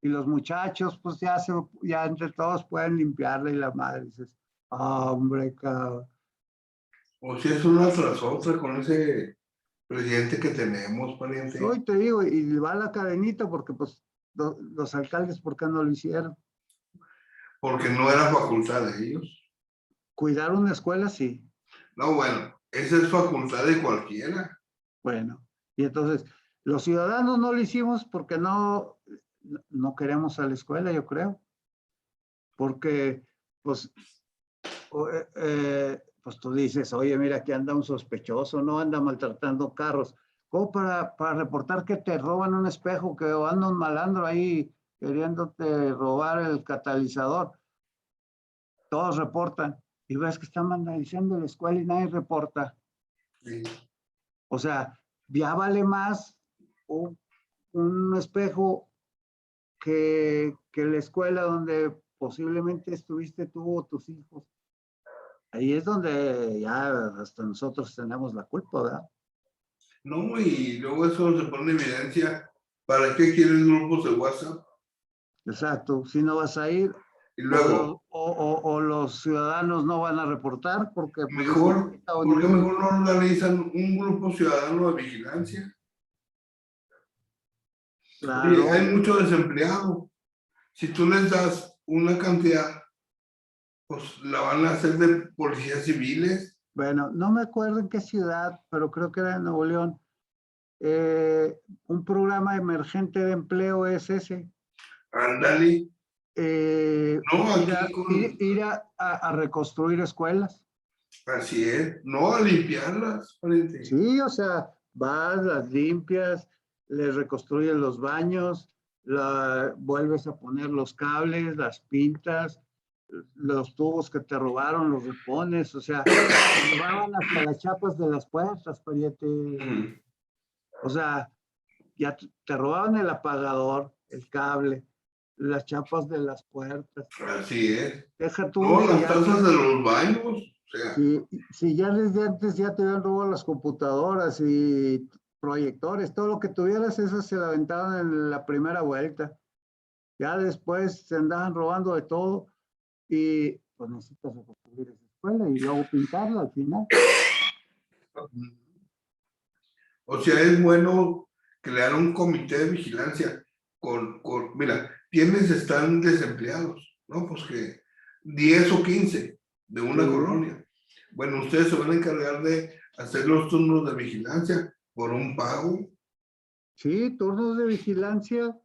los muchachos, pues ya entre todos pueden limpiarla y la madre dices, "Ah, hombre, cabrón". O si es una tras otra con ese presidente que tenemos, pariente. Hoy te digo, y va la cadenita porque pues los alcaldes, ¿por qué no lo hicieron? Porque no era facultad de ellos. Cuidar una escuela, sí. No, bueno, esa es facultad de cualquiera. Bueno, y entonces los ciudadanos no lo hicimos porque no queremos a la escuela, yo creo. Porque, pues, pues tú dices, oye, mira, aquí anda un sospechoso, no anda maltratando carros. ¿Cómo para reportar que te roban un espejo, que anda un malandro ahí queriéndote robar el catalizador? Todos reportan. Y ves que están vandalizando la escuela y nadie reporta. Sí. O sea, ya vale más un espejo que la escuela donde posiblemente estuviste tú o tus hijos. Ahí es donde ya hasta nosotros tenemos la culpa, ¿verdad? No, y luego eso se pone en evidencia. ¿Para qué quieren grupos de WhatsApp? Exacto. Si no vas a ir, Y luego, o los ciudadanos no van a reportar porque pues dicen, mejor, ¿por qué mejor no organizan un grupo ciudadano de vigilancia? Oye, claro. hay mucho desempleado. Si tú les das una cantidad, pues la van a hacer de policías civiles. Bueno, no me acuerdo en qué ciudad, pero creo que era en Nuevo León. Un programa emergente de empleo es ese. Ándale. No, Ir, aquí con, a reconstruir escuelas. así es, no a limpiarlas, pariente. Sí, o sea, vas, las limpias, les reconstruyes los baños, vuelves a poner los cables, las pintas, los tubos que te robaron, los repones, o sea, te robaban hasta las chapas de las puertas, pariente. O sea, ya te robaban el apagador, el cable, las chapas de las puertas. Así es. Deja tú No, si las ya, tazas de los baños, o sea, si ya desde antes ya te habían robado las computadoras y proyectores, todo lo que tuvieras, eso se la aventaban en la primera vuelta. Ya después se andaban robando de todo y pues necesitas reconstruir esa escuela y luego pintarla al final. o sea, es bueno crear un comité de vigilancia mira, ¿quiénes están desempleados? ¿No? Pues que 10 o 15 de una Sí, colonia. Bueno, ustedes se van a encargar de hacer los turnos de vigilancia por un pago. sí, turnos de vigilancia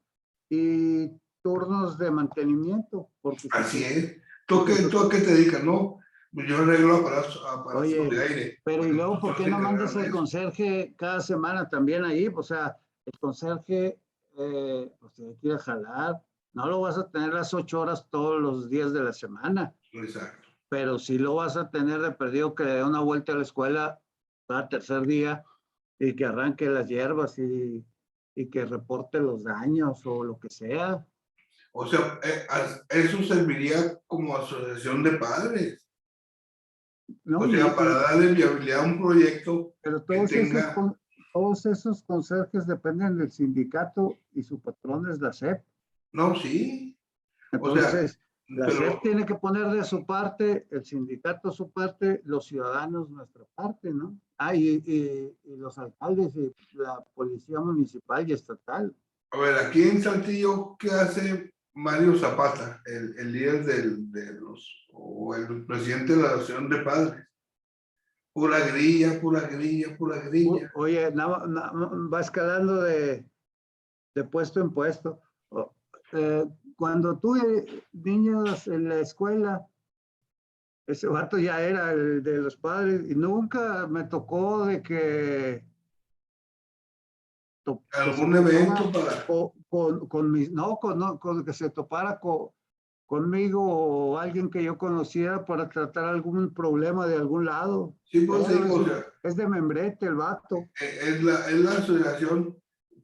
y turnos de mantenimiento, porque si Así te, es. si te ¿Tú a qué te dedicas? No, pues yo arreglo aparatos Oye, de aire. pero y Bueno, luego, tú te ¿por vas qué a no encargar mandas de al eso. conserje cada semana también ahí? O sea, el conserje, pues tiene que ir a jalar. No lo vas a tener las 8 horas todos los días de la semana, Exacto. pero sí lo vas a tener de perdido que dé una vuelta a la escuela cada tercer día y que arranque las hierbas y que reporte los daños o lo que sea. O sea, eso serviría como asociación de padres. ¿No? O sea, para darle viabilidad a un proyecto Pero que tenga, todos esos conserjes dependen del sindicato y su patrón es la SEP. no, sí. O sea, Entonces, la SEP pero, tiene que poner de su parte, el sindicato su parte, los ciudadanos nuestra parte, ¿no? Y los alcaldes y la policía municipal y estatal. a ver, aquí en Saltillo, ¿qué hace Mario Zapata, el líder o el presidente de la Asociación de Padres? Pura grilla, pura grilla, pura grilla. Oye, va escalando de puesto en puesto. Cuando tuve niños en la escuela, ese vato ya era el de los padres y nunca me tocó de que se Algún evento topara para, con mis, no, con que se topara conmigo o alguien que yo conociera para tratar algún problema de algún lado. sí, pues Cero, digo, o sea, es de membrete el vato, es la asociación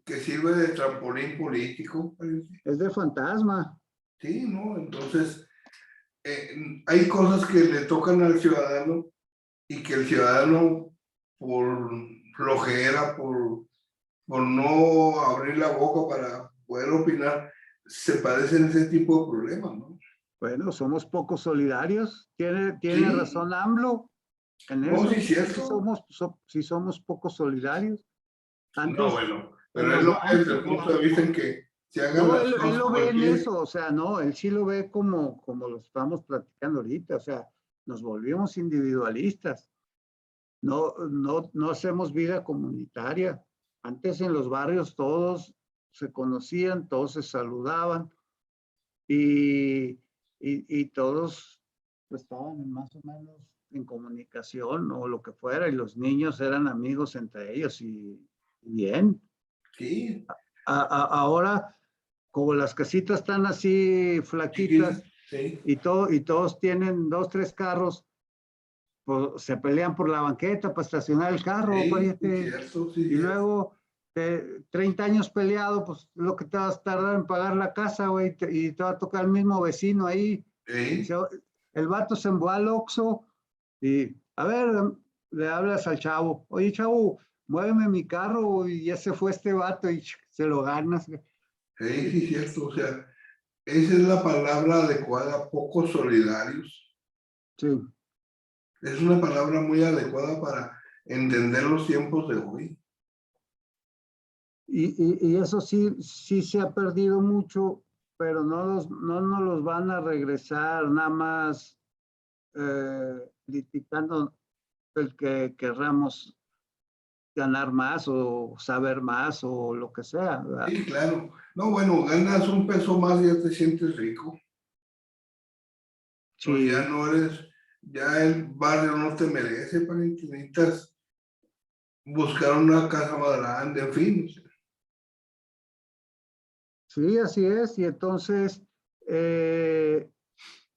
que sirve de trampolín político, parece. es de fantasma. Sí, ¿no? Entonces, hay cosas que le tocan al ciudadano y que el ciudadano, por flojera, por no abrir la boca para poder opinar, se padecen ese tipo de problemas, ¿no? Bueno, somos poco solidarios. Tiene Sí, razón AMLO en no, sí, eso. cierto. Sí somos poco solidarios. No, Antes bueno, en pero él los lo ve desde el bancos, punto de vista en que se hagan no, las él cosas lo como ve él en quiere. eso, o sea, no, él sí lo ve como lo estamos platicando ahorita, o sea, nos volvimos individualistas, no hacemos vida comunitaria. Antes en los barrios todos se conocían, todos se saludaban y todos pues, estaban más o menos en comunicación o lo que fuera, y los niños eran amigos entre ellos y bien. Sí, Ahora, como las casitas están así chiquitos, flaquitas sí. y todos tienen 2, 3 carros, pues se pelean por la banqueta para estacionar el carro, Sí, sí, fíjate. cierto, sí, Y cierto. luego, 30 años peleado, pues lo que te vas a tardar en pagar la casa, güey, y te va a tocar el mismo vecino ahí. Sí, El vato se envó al Oxxo y, a ver, le hablas al chavo, oye, chavo, muéveme mi carro, y ya se fue este vato y se lo ganas. sí, sí, cierto. O sea, esa es la palabra adecuada, poco solidarios. Sí. Es una palabra muy adecuada para entender los tiempos de hoy. Y eso sí se ha perdido mucho, pero no nos los van a regresar nada más criticando el que querramos ganar más o saber más o lo que sea, ¿verdad? Sí, claro. No, bueno, ganas un peso más y ya te sientes rico. O ya Sí, no eres, ya el barrio no te merece, pariente, necesitas buscar una casa más grande, en fin. sí, así es. Y entonces eh,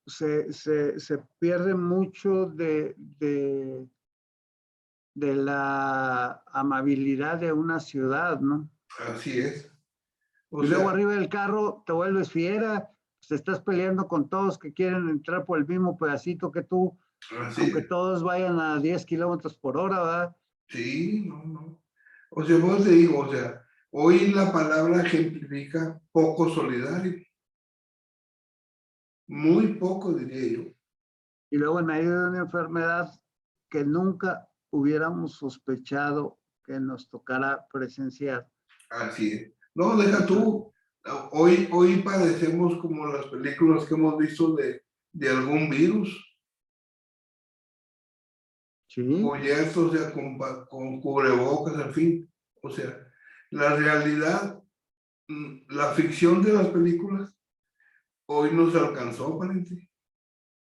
se pierde mucho de la amabilidad de una ciudad, ¿no? Así es. O Y luego sea, arriba del carro te vuelves fiera, te estás peleando con todos que quieren entrar por el mismo pedacito que tú, así aunque es. todos vayan a 10 kilómetros por hora, ¿verdad? Sí, no, no. O sea, vos te digo, o sea, hoy la palabra ejemplifica poco solidario, muy poco diría yo. Y luego en medio de una enfermedad que nunca hubiéramos sospechado que nos tocara presenciar. Así es. No, deja tú. Hoy padecemos como las películas que hemos visto de algún virus, Sí, cubiertos, o sea, con cubrebocas, en fin. O sea, la realidad, la ficción de las películas, hoy nos alcanzó, pariente.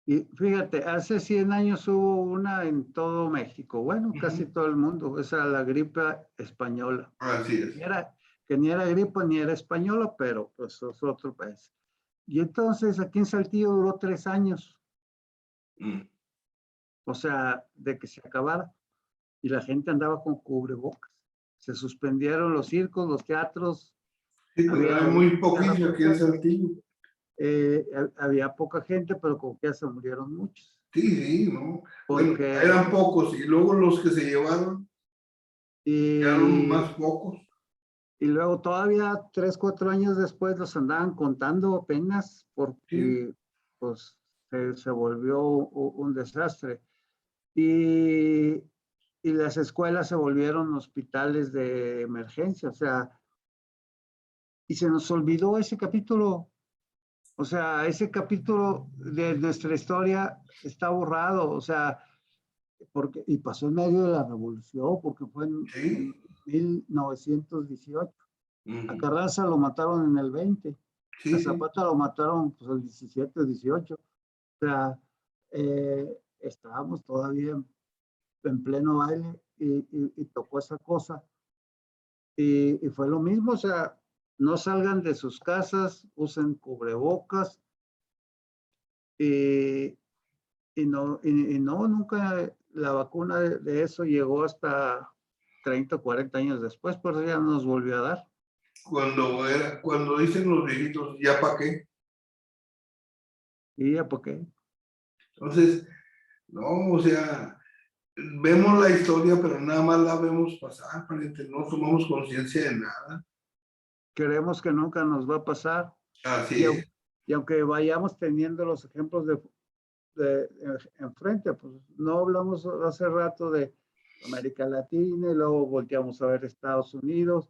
y fíjate, hace 100 años hubo una en todo México, bueno, casi Ujú. todo el mundo, esa era la gripe española. Así es. Y era, que ni era gripe ni era española, pero pues es otro país. Y entonces aquí en Saltillo duró 3 años, Mm. o sea, de que se acabara. Y la gente andaba con cubrebocas. Se suspendieron los circos, los teatros, Sí, pero había, hay muy de poquito aquí en repente, Saltillo. había poca gente, pero como que ya se murieron muchos. Sí, sí, no. Bueno, Porque, eran pocos y luego los que se llevaron quedaron y, más pocos. y luego todavía 3, 4 años después los andaban contando apenas Sí, porque pues se volvió un desastre. Y, y las escuelas se volvieron hospitales de emergencia, o sea, y se nos olvidó ese capítulo, o sea, ese capítulo de nuestra historia está borrado, o sea, y pasó en medio de la revolución, porque fue sí. en 1918. A Ujú. Carranza lo mataron en el 20, a Sí, sí. Zapata lo mataron pues, el 17, 18. O sea, estábamos todavía en pleno baile y tocó esa cosa. Y fue lo mismo, o sea, no salgan de sus casas, usen cubrebocas y, y no, nunca la vacuna de eso llegó hasta 30 o 40 años después, por eso ya nos volvió a dar. Cuando dicen los viejitos, ¿ya para qué? Y ya, ¿por qué? Entonces, no, o sea, vemos la historia, pero nada más la vemos pasar, pariente, no tomamos conciencia de nada. Creemos que nunca nos va a pasar. Así Y, es. y aunque vayamos teniendo los ejemplos de enfrente, pues no hablamos hace rato de América Latina y luego volteamos a ver Estados Unidos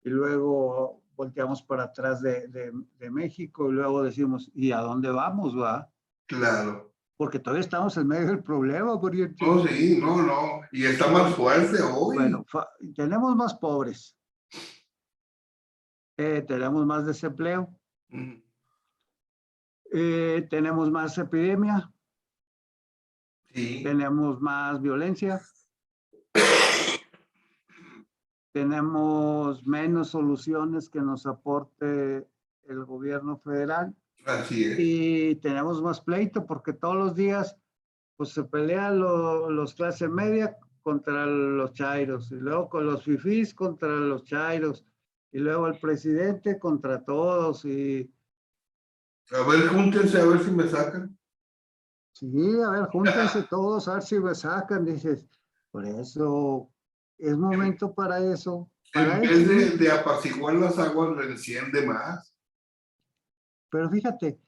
y luego volteamos para atrás de México y luego decimos, ¿y a dónde vamos, va? Claro. Porque todavía estamos en medio del problema, porque No, sí, no, no. Y está más fuerte hoy. bueno, tenemos más pobres, tenemos más desempleo, Mm, tenemos más epidemia, sí, tenemos más violencia, tenemos menos soluciones que nos aporte el gobierno federal así es. y tenemos más pleito porque todos los días pues se pelean los clase media contra los chairos y luego con los fifís contra los chairos y luego el presidente contra todos y A ver, júntense a ver si me sacan. sí, a ver, júntense todos a ver si me sacan, dices, por eso es En, momento para en vez eso, ¿no? de apaciguar las aguas, lo enciende más. Pero fíjate,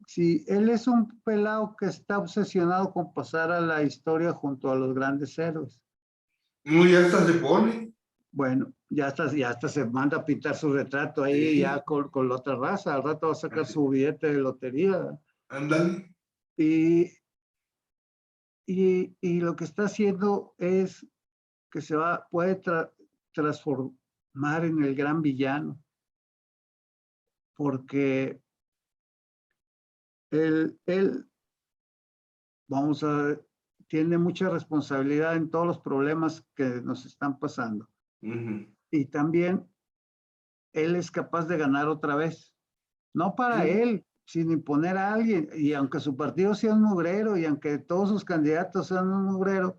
si él es un pelado que está obsesionado con pasar a la historia junto a los grandes héroes. Uno ya hasta se pone. Bueno, ya hasta se manda a pintar su retrato ahí ya Sí, con la otra raza. Al rato va a sacar así, su billete de lotería. ándale. Y, y lo que está haciendo es que puede transformar en el gran villano. Porque él vamos a ver, tiene mucha responsabilidad en todos los problemas que nos están pasando. Ujú. Y también él es capaz de ganar otra vez. No para Sí, él, sin imponer a alguien. Y aunque su partido sea un mugrero y aunque todos sus candidatos sean un mugrero,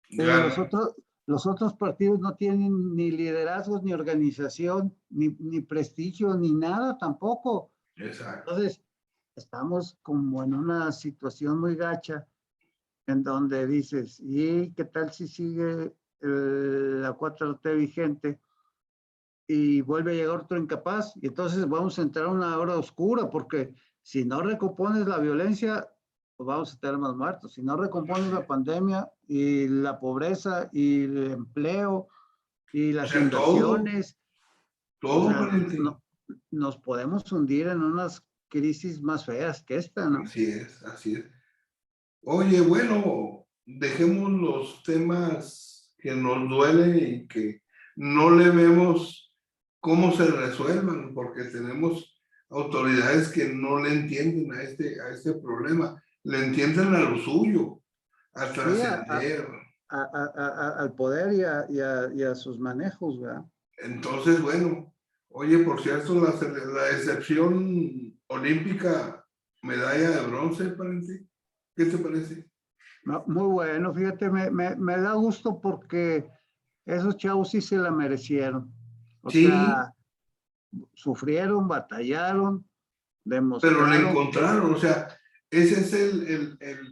eh, los, gana. otros, los otros partidos no tienen ni liderazgos, ni organización, ni prestigio, ni nada tampoco. Exacto. Entonces, estamos como en una situación muy gacha en donde dices, ¿y qué tal si sigue la 4T vigente y vuelve a llegar otro incapaz? Y entonces vamos a entrar a una hora oscura, porque si no recompones la violencia, pues vamos a tener más muertos. Si no recompones la pandemia y la pobreza y el empleo y O las sea, todo, inversiones, o todo, sea, pariente. no, nos podemos hundir en unas crisis más feas que esta, ¿no? Así es, así es. Oye, bueno, dejemos los temas que nos duelen y que no le vemos cómo se resuelvan, porque tenemos autoridades que no le entienden a este problema, le entienden a lo suyo, a Sí, trascender. al poder y a sus manejos, ¿verdad? Entonces, bueno, oye, por cierto, la excepción olímpica, medalla de bronce, parece. ¿Qué te parece? No, muy bueno, fíjate, me da gusto porque esos chavos sí se la merecieron. O Sí, sea, sufrieron, batallaron, pero le demostraron. encontraron, o sea, ese es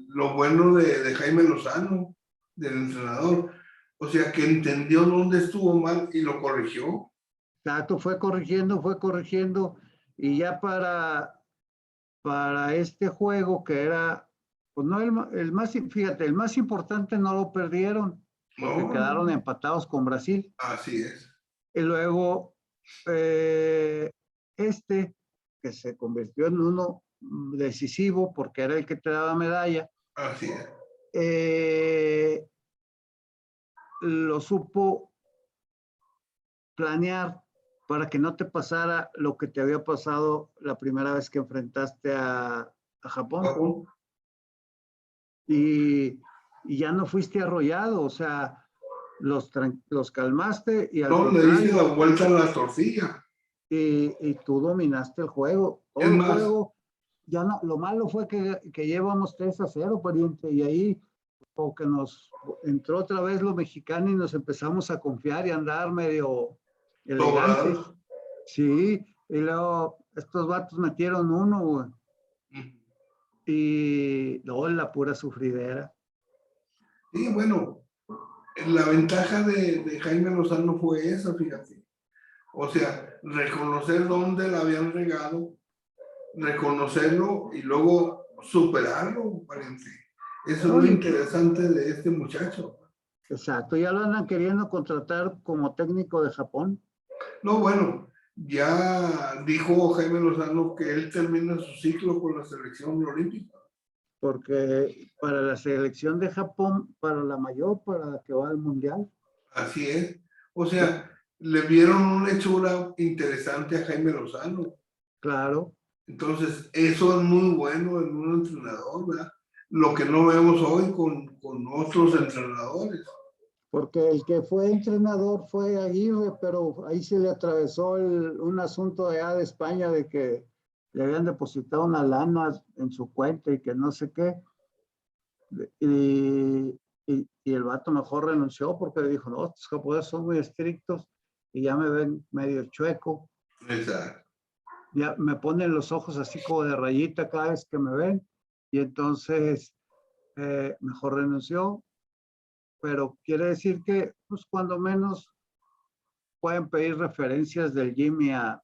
lo bueno de Jaime Lozano, del entrenador, o sea, que entendió dónde estuvo mal y lo corrigió. Tato fue corrigiendo, y ya para este juego que era, pues no el más, fíjate, el más importante no lo perdieron porque No, quedaron no, empatados con Brasil. así es, Y luego, eh, este, que se convirtió en uno decisivo porque era el que te daba medalla, así es. eh, lo supo planear para que no te pasara lo que te había pasado la primera vez que enfrentaste a Japón. Japón. Y, y ya no fuiste arrollado, o sea, los calmaste y al No, le diste la contrario, vuelta a la tortilla. y tú dominaste el juego. Es Todo el más, juego, ya no, lo malo fue que llevamos 3-0, pariente, y ahí como que nos entró otra vez lo mexicano y nos empezamos a confiar y a andar medio elegantes. sobrados. Sí, y luego estos vatos metieron uno, güey, y luego la pura sufridera. Sí, bueno, la ventaja de Jaime Lozano fue esa, fíjate. O sea, reconocer dónde la habían regado, reconocerlo y luego superarlo, pariente. Eso es lo Oye, interesante de este muchacho. exacto, ya lo andan queriendo contratar como técnico de Japón, No, bueno, ya dijo Jaime Lozano que él termina su ciclo con la selección olímpica. porque para la selección de Japón, para la mayor, para la que va al mundial, Así es. O sea, le vieron una hechura interesante a Jaime Lozano. claro, Entonces, eso es muy bueno en un entrenador, ¿verdad? Lo que no vemos hoy con otros entrenadores. porque el que fue entrenador fue Aguirre, pero ahí se le atravesó un asunto allá de España de que le habían depositado una lana en su cuenta y que no sé qué. Y el vato mejor renunció porque le dijo, no, estos japoneses son muy estrictos y ya me ven medio chueco, Exacto. ya me ponen los ojos así como de rayita cada vez que me ven y entonces mejor renunció, pero quiere decir que pues cuando menos pueden pedir referencias del Jimmy a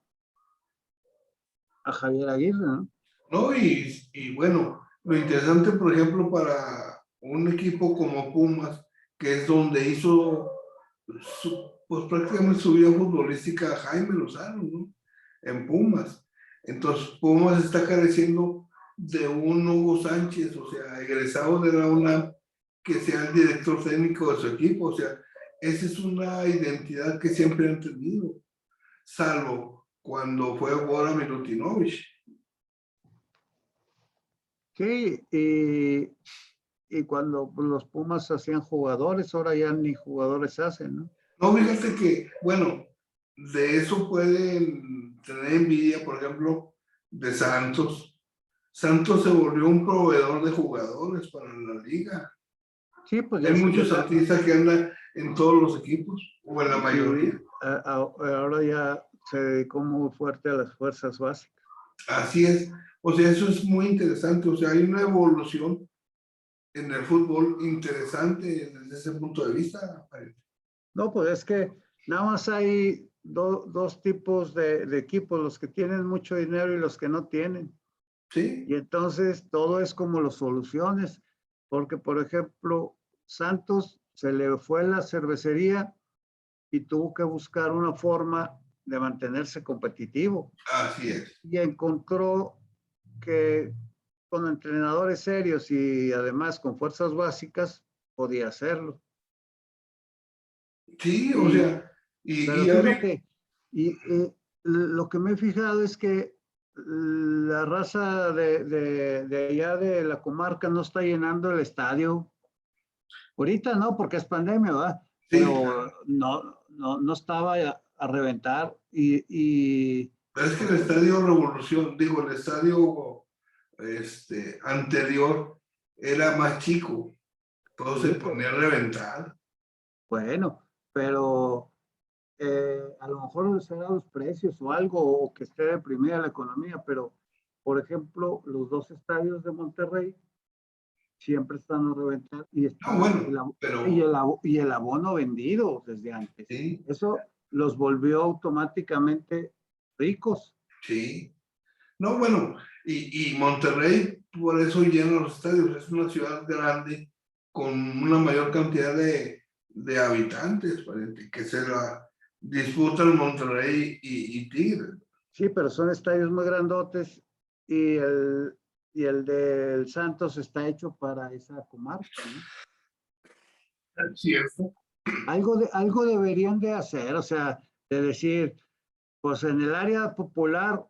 Javier Aguirre, ¿no? ¿No? Y bueno, lo interesante, por ejemplo, para un equipo como Pumas, que es donde hizo pues prácticamente su vida futbolística Jaime Lozano, ¿no? En Pumas. Entonces, Pumas está careciendo de un Hugo Sánchez, o sea, egresado de la UNAM, que sea el director técnico de su equipo. O sea, esa es una identidad que siempre han tenido, salvo cuando fue Bora Milutinovic. Sí, y cuando los Pumas hacían jugadores, ahora ya ni jugadores hacen, ¿no? No, fíjate que, bueno, de eso pueden tener envidia, por ejemplo, de Santos. Santos se volvió un proveedor de jugadores para la liga. Sí, pues Hay ya se muchos les da, artistas que andan en todos los equipos, o en la sí, mayoría. ahora ya se dedicó muy fuerte a las fuerzas básicas. Así es. O sea, eso es muy interesante. O sea, hay una evolución en el fútbol interesante desde ese punto de vista. No, pues es que nada más hay dos tipos de equipos, los que tienen mucho dinero y los que no tienen. Sí, Y entonces todo es como los soluciones, porque por ejemplo, Santos se le fue la cervecería y tuvo que buscar una forma de mantenerse competitivo. así es. Y encontró que con entrenadores serios y además con fuerzas básicas podía hacerlo. Sí, o Y, sea, pero y ahorita, fíjate, lo que me he fijado es que la raza de allá de la comarca no está llenando el estadio. Ahorita no, porque es pandemia, ¿verdad? sí, Pero no estaba a reventar y pero es que el estadio Revolución, digo, el estadio anterior era más chico, todo se sí, ponía a reventar. bueno, pero a lo mejor será los precios o algo, o que esté deprimida la economía, pero por ejemplo, los dos estadios de Monterrey siempre están a reventar y No, está bueno, y el abono vendido desde antes. sí, Eso los volvió automáticamente ricos. sí. No, bueno, y Monterrey por eso llena los estadios, es una ciudad grande con una mayor cantidad de habitantes, parece, que se la disputan Monterrey y Tigres. Sí, pero son estadios muy grandotes y el del Santos está hecho para esa comarca, ¿no? Es cierto. Algo deberían de hacer, o sea, de decir, pues en el área popular,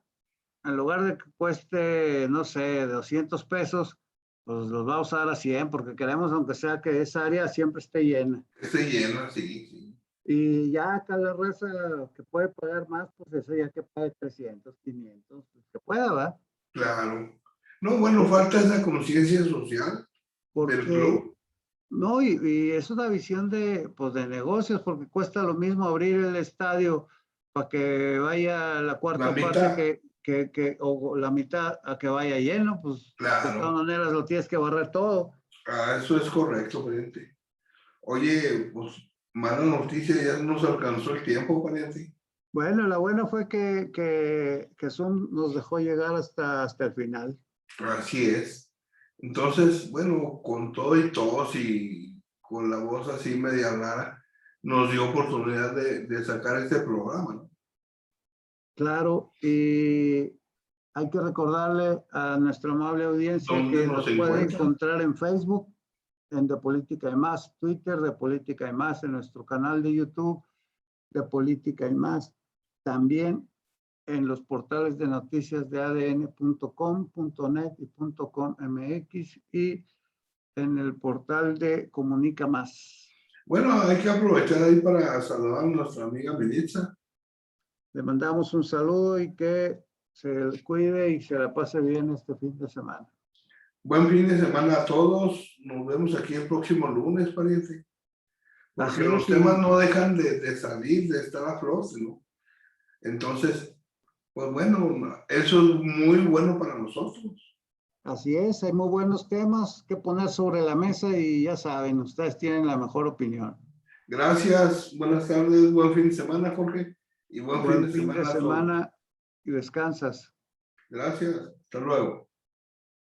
en lugar de que cueste, no sé, 200 pesos, pues los vamos a dar a 100 porque queremos, aunque sea que esa área siempre esté llena. Esté llena, sí, sí. Y ya acá la raza que puede pagar más, pues eso ya que pague 300, 500, pues que pueda, ¿va? Claro. No, bueno, falta esa conciencia social del Porque, club. no, y es una visión pues de negocios, porque cuesta lo mismo abrir el estadio para que vaya la La cuarta parte mitad, o la mitad a que vaya lleno, pues de todas claro. maneras lo tienes que barrer todo. Ah, eso es correcto, gente. Oye, pues mala noticia, ya nos alcanzó el tiempo, pariente. Bueno, la buena fue que Zoom nos dejó llegar hasta el final. Así es. Entonces, bueno, con todo y tos y con la voz así media rara, nos dio oportunidad de sacar este programa, ¿no? Claro, y hay que recordarle a nuestra amable audiencia ¿Dónde que nos nos puede encuentran? encontrar en Facebook, en De Política y Más, Twitter de Política y Más, en nuestro canal de YouTube de Política y Más, también en los portales de noticias de adn.com.net y .com.mx y en el portal de Comunica Más. Bueno, hay que aprovechar ahí para saludar a nuestra amiga Melitza. Le mandamos un saludo y que se cuide y se la pase bien este fin de semana. Buen fin de semana a todos. Nos vemos aquí el próximo lunes, pariente. Porque Así los es, temas no dejan de salir, de estar a flote, ¿no? Entonces, pues bueno, eso es muy bueno para nosotros. así es, hay muy buenos temas que poner sobre la mesa y ya saben, ustedes tienen la mejor opinión. Gracias, buenas tardes, buen fin de semana, Jorge, y buen fin Buen de fin de semana a todos. semana y descansas. Gracias, hasta luego.